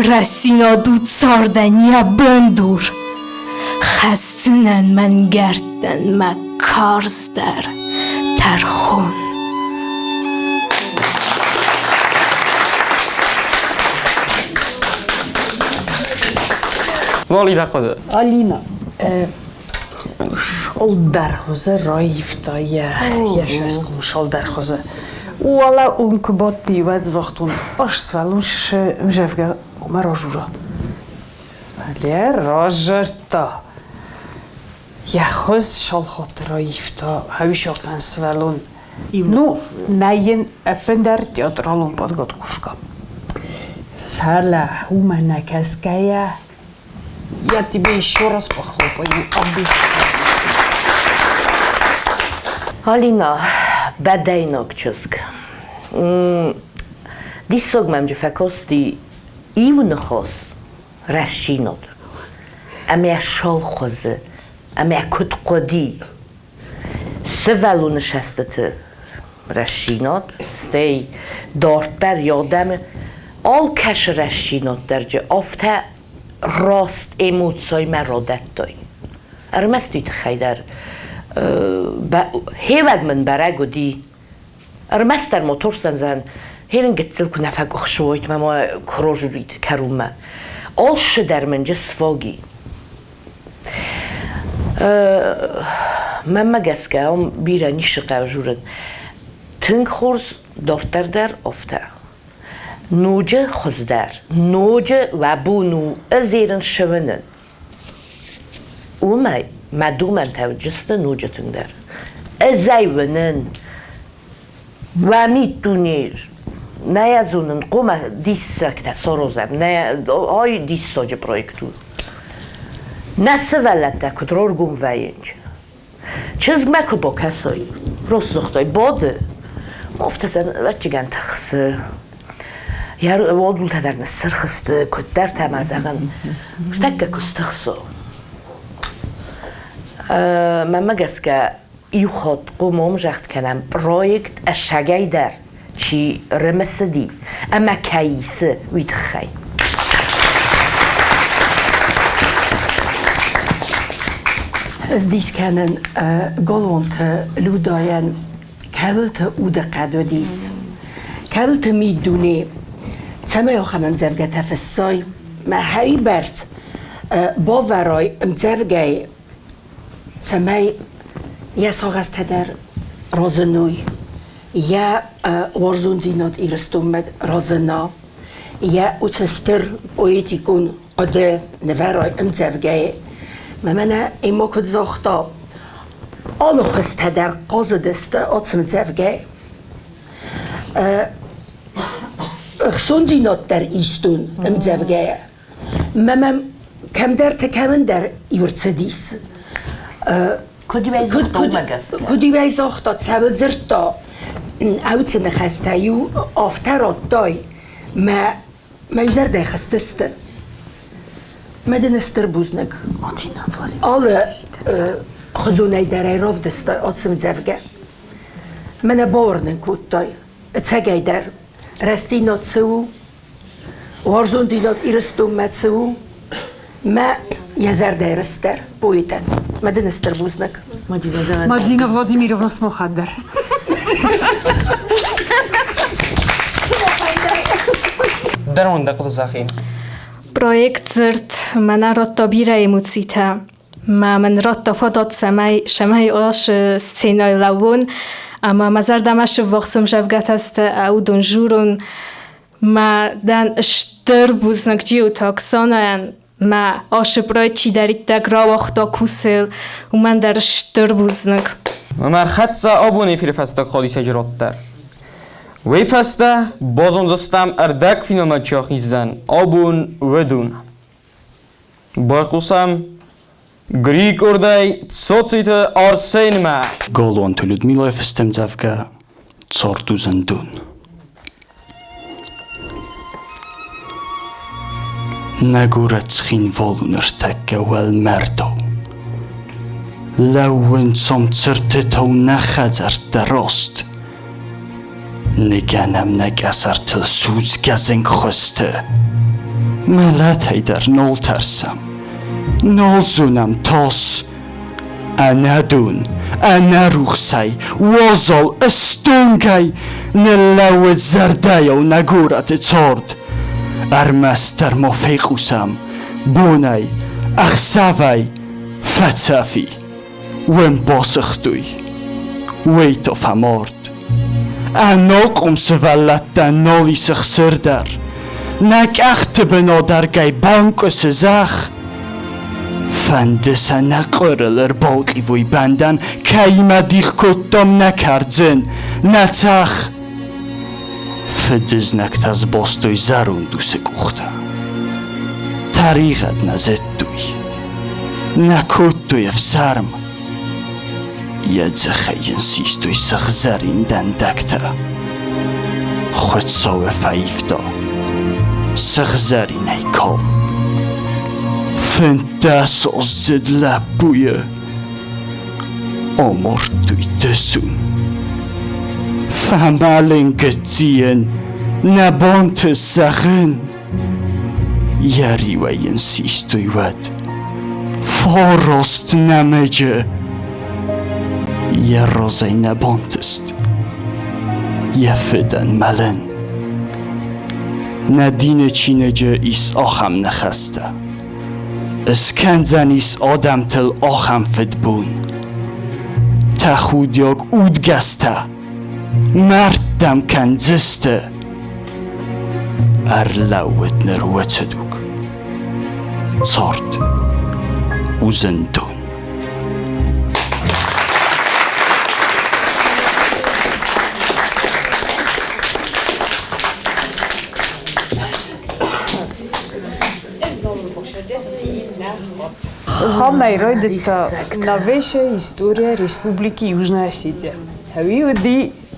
Rasina du tsarden ja bundur خستنن من گردن مکارز در ترخون والی دقیقه آلینا شال درخوزه رایفتا یش از شال درخوزه والا اون که باد بیود زاختون آش سوالوش مجفگه اومه راجورا ولی راجرتا یخوز شال خاطر رایفتا هویش آقن سوالون نو نین اپن در تیاترالون پادگاد کفکا فعلا اومه نکس که Я тебе еще раз похлопаю. Алина, бадайнок чуск. Дисог мамджи факости имнхос рашинот. Амя шолхозе, амя кутқоди. Севалу нешастete рашинот, стей дортбер ядам all каш рашинот درجه آفته راست ایموتسای مرادتای ارمستوی تخیدر هیوگ من برگو دی ارمستر موتورستن زن هیرن گتزل کنه فاق اخشویت ما کروجورید کرومه آل شدر من جسفاگی من مگس که هم بیرانی شقه جورن تنگ خورز دارتر در افته نوجه خزدر نوجه و بونو ازیرن شونن اومای مدومن توجست نوجه تندر ازایونن و میتونیر نیازونن قوم دیسکت سروزم نه های دیساج پروژکتو نسولت کدرور گم وینج چیز مکو با کسایی روز زختای باده مفتزن وچگن تخسه یارو وادول تدر نسر خسته کد در تمازغن شتکه کستخسو من مگس که ایو خود قومم جخت کنم پروژکت اشگای در چی رمسدی اما کایسه ویتخای از دیس کنن گلونت لوداین کابلت اود قدو دیس کابلت میدونه تمه آخمن زرگه تفسای ما هایی برد باورای مزرگه تمه یا ساغست در رازنوی یا ورزون زینات ایرستومد رازنا یا اوتستر اویتیکون قده نورای امزرگه ممنه ایما کد زاختا آلو خست در قاز دست آتسم زرگه خسون زینات در ایستون امزرگه ممم کم در تکمن در ایورتسدیس کدی وی زاختا تسابل زرتا اوتس نخستایو آفترات دای ما یوزر ده خستست مدن استر بوزنگ آل خزونای در راف دست آتسم زفگه من باورنن کود دای اتسگای در رستینات سو وارزون دینات ایرستون مد سو ما یزر ده رستر بویتن مدن استر بوزنگ مدینا ولادیمیرونا سمخدر درون دقیق زخیم Projekt zrt mana rotta bira emocita, ma man rotta fadot شمای آش سینای لون، اما مزار دمش وقتم جوگت است او دنجورون ما دن اشتر بوزنک جیو تاکسانان ما آش برای چی دارید دگرا وقتا کوسل و من در اشتر بوزنک. مر خدسا آبونی فیر فستک خالی سجرات در. وی فسته بازم زستم اردک فیلم چاخیزن آبون ودون. با قسم گریک اردای صوتیت آرسین ما. گالوان تولد میلای فستم زفگه چارتوزن دون. نگورت خین والونر تکه ول مردو. لون سم چرتتو نخزر دراست. نگنم نگسر تل سوز گزنگ خسته ملت در نول ترسم نول زونم تاس اندون روخسی وازال استونگی نلو زرده و نگورت چارد ارمستر مفیقوسم بونی اخسوی فتسفی ویم باسختوی وی تو فمارد اناقم سولت نالی سخسر در نک اخت بنا درگی بانک سزخ فندس نقرلر باقی وی بندن که دیخ کتم نکردزن نتخ فدز نکت از باستوی زرون دوست گوخته طریقت نزد دوی نکوت دوی افسرم یه خیجن سیستوی سخزرین دندکته خود ساوه فایفتا سخزرین ای کام فندس از زد لبویه آمار دوی دسون فهمالین گتین نبانت سخن یاری وین سیستوی ود فاراست نمجه یه رازی نبانتست یه فدن ملن ندین چینجه ایس آخم نخسته اسکندزن ایس آدم تل آخم فد بون تخود یاگ اود گسته مرد دم کنزسته ارلوت نروت دوک صارت و زندون Хамайрой это новейшая история Республики Южная Осетия. Хави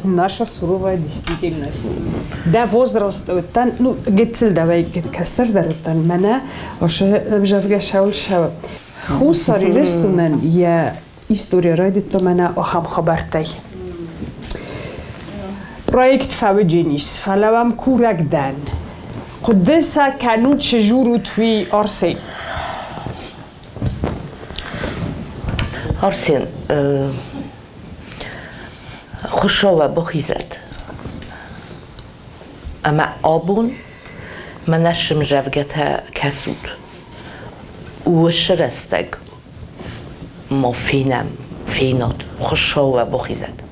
наша суровая действительность. Да возраст там, ну, гецел давай кастер дарутан мана, оше жавга шаул шава. Хусари рестунан я история ройдит мана охам хабартай. Проект фавجینیس فلوام کورک دن قدسا کنون چجورو توی آرسین آرسین خوشاوه بخیزد اما آبون منشم جوگت کسود و شرستگ ما فیناد خوشاوه بخیزد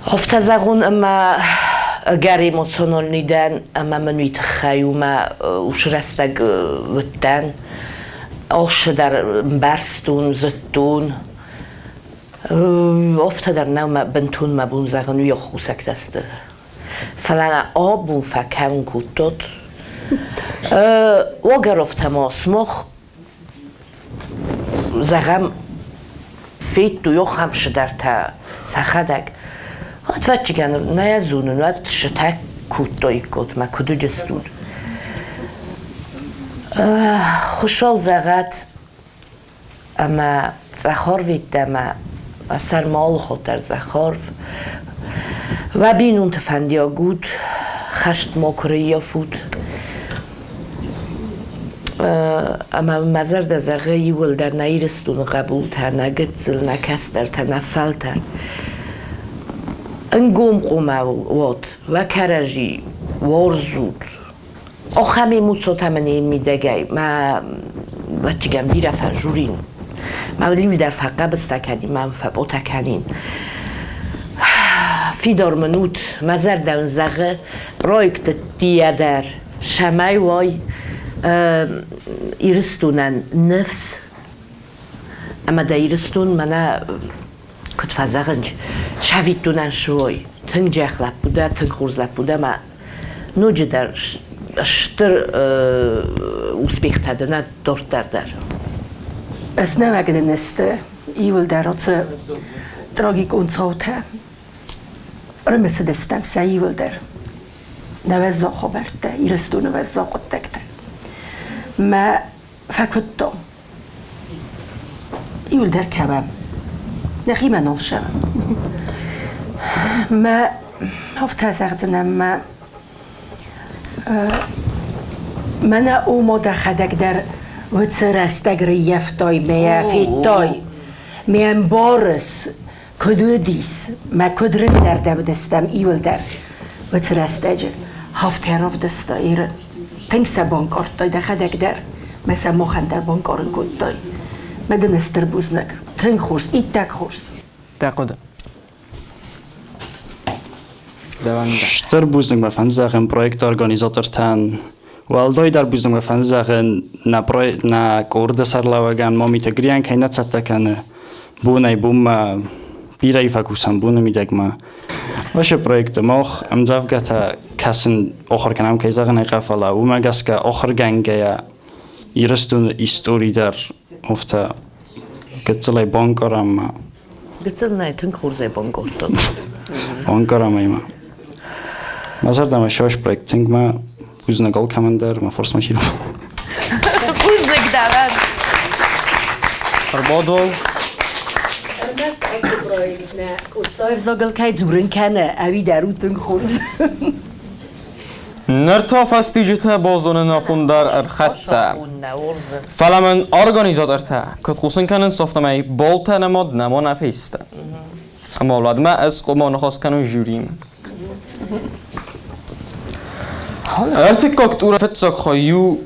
افتزاغون اما اگر ایموشنال نیدن اما منویت خیومه وشرستگ ودن آش در برستون زدون افتادر نو بنتون مبون زغنو یا خوسک دسته فلان آبون فکرون کودت واگر افتم آسمخ زغم فیت دو یا خمش در تا سخدک وقت چیکن نه زونن وقت شتک کودتایی کود ما کدو جستون خوشحال زغت اما زخار ویده اما سرمال خود در زخار و بینون تفندیا گود خشت ماکره یا فود اما مزر در زغه یول در نیرستون قبول تا نگتزل نکستر تا نفلتر انگوم قومه واد و کرجی وارزود آخمی موتسات همه میدگی ما وچگم بیره فرجورین ما ولی در فقه بستکنین من فباتکنین فیدار منوت مزر دون زغه پرویکت دیه در شمای وای ایرستونن نفس اما در ایرستون منه کت فزغنج شوید دونن شوی تنگ جخلب بوده تنگ خورزلب بوده ما نوجه در شتر успех نه دورت در Es nevegden este evil der otse tragik unsauta. Römese destem se evil der. Nevezza haberte, iresztő nevezza qottekte. Ma fakuttom. Evil der kebem. Nexime nolsem. Ma hafta zagdnem ma منه او مدخدک در وتسرستگ ریفتای میا فیتای میان بارس کدودیس ما کدرس در دستم ایول در وتسرستج هفت هراف دستایر تنگس بانکارتای دخدک در مثلا مخن در بانکارن کدای مدنستر بوزنک تنگ خورس ایتک خورس تقدم شتر بوزنگ بفند زغن پرویکت ارگانیزاتور تن والدای در بوزنگ بفند زغن نا کورد سرلاوگان ما میتگریان که نتسته کنه بونه بوم بیرای فکوسن بونه میدگ ما باشه پرویکت ماخ امزاف گتا کسن آخر کنم که زغن قفلا و ما گس که آخر گنگه یا ایرستون ایستوری در افتا گتسلای بانکارم گتسل نه تنگ خورزای بانکارتان بانکارم ایما مازر دم شاش پرویکت تنگ ما بوزنگال کمندر ما فرس ماشیم بوزنگ دارد اربادو نه کوستای زاگل که زورن کنه اوی درو تنگ خورز نرتا فستیجته بازون نافوندر ارخطه فلمن ارگانیزات ارته کت خوصن کنن صفتمه بالته نماد نما نفیسته اما اولاد ما از قما نخواست کنن جوریم ارتکاکت او فتساک خواهیو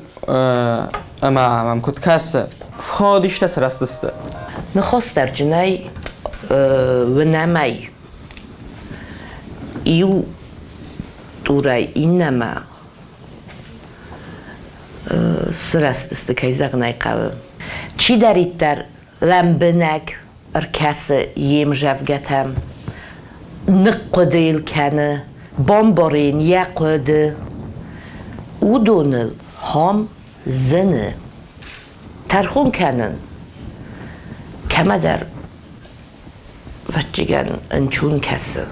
اما هم کت کسه خادیشته سرستسته نخواست در جنای و نمی ایو دورای این نما سرست است که زغنای قوی چی دارید در لمبنگ ارکس یم جفگتم نقدیل کنه بامبارین یقده او دونل هم زنه ترخون کنن کما در وچگن انچون کسه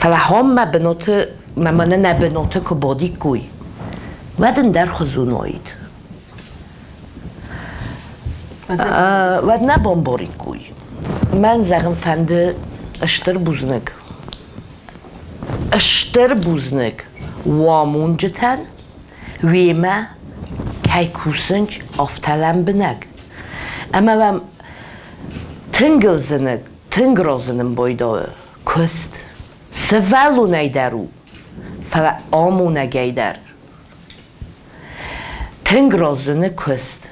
فلا هم مبنوت ممانه نبنوت که بادی کوی ودن در خزون آید ود نبامباری کوی من زغم فنده اشتر بوزنگ وامون جتن ویمه کی کوسنج افتلم بنگ اما وام تنگرازنم بایداوه کست سوالو نیدرو فلا آمونه گیدر تنگرازنه کست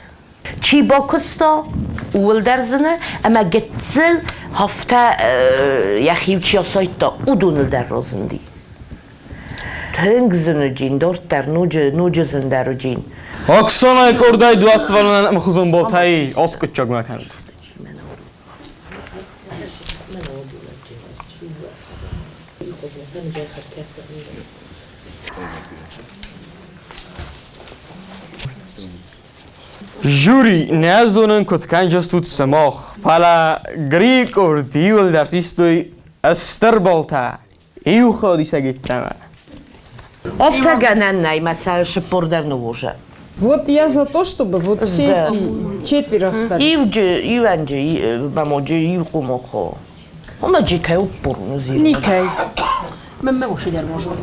چی با کستا اول درزنه اما گتزل هفته یخیو چی آسایت دا او دونل در رازندی تنگ زنه جین دارت در نوج زنده رو جین Oksana kordai dua svaluna mkhuzon boltai oskut chog makan. Juri neazonen kot kanjas tut samach fala Greek or diul dar sistoi asterbolta iu khodi sagitama. Ofta ганан найматься шепордар новоже. Вот я за то, чтобы вот все эти четверо остались. Иванджи, мамоджи, Юкумохо. Ома джикай упорно зир. Никай. من باشی در موضوع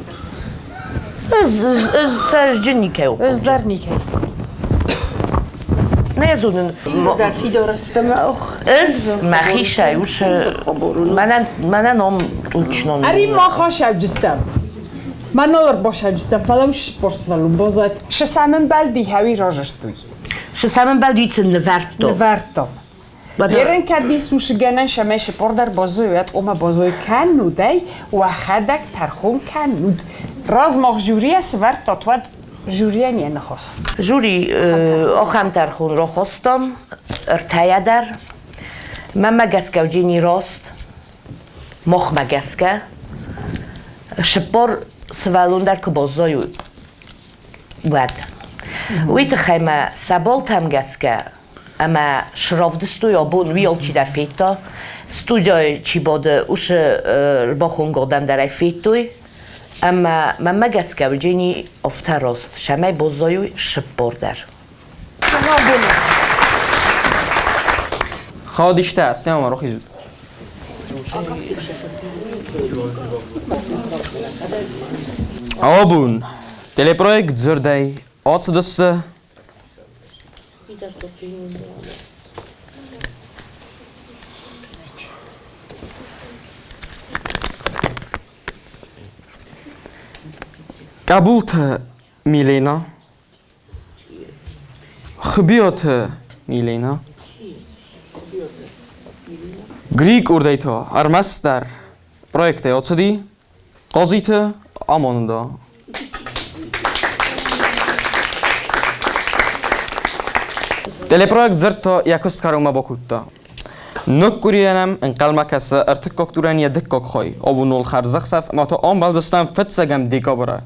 سرج никай упорно. از در никай. نه زونن. در فی درستم آخ. از مخیشه وش من نام توچنون. اری ما خوش اجستم. من نور باش اجستم فلامش پرسوالم بازات. شسامن بلدی هوی راجشت دوی. شسامن بلدی چن نورتو. نورتو. Ерен кади сушигенен шамеш пордар бозоят ома бозой канудей ва хадак тархун кanud. Раз мох жюрия свар татвад жюрия не нахос. Жюри охам тархун ро хостам ارتایدر من مگسکه و جینی راست مخ مگسکه شپور سوالون در که بازای بود ویت خیمه سبال تم گسکه اما شرافدستوی آبون ویال چی در فیتا ستودیای چی باده اوش باخون گادم در فیتوی اما من مگسکه و جینی افته راست شمه بازای شپور در خادشته است یا رو خیزود آبون تلپرویکت زردای آت دسته قبولت میلینا خبیات میلینا گریک اردیتا ارمستر پروژه آتدی قاضیت آماندا تلپروژه زرتا یکست کاروما باکوتا نکوریانم انقلم کس ارتکاک دورانی دکاک خواهی آبونول خرزخ صف ما تا آن بلدستم فتسگم دیگا بره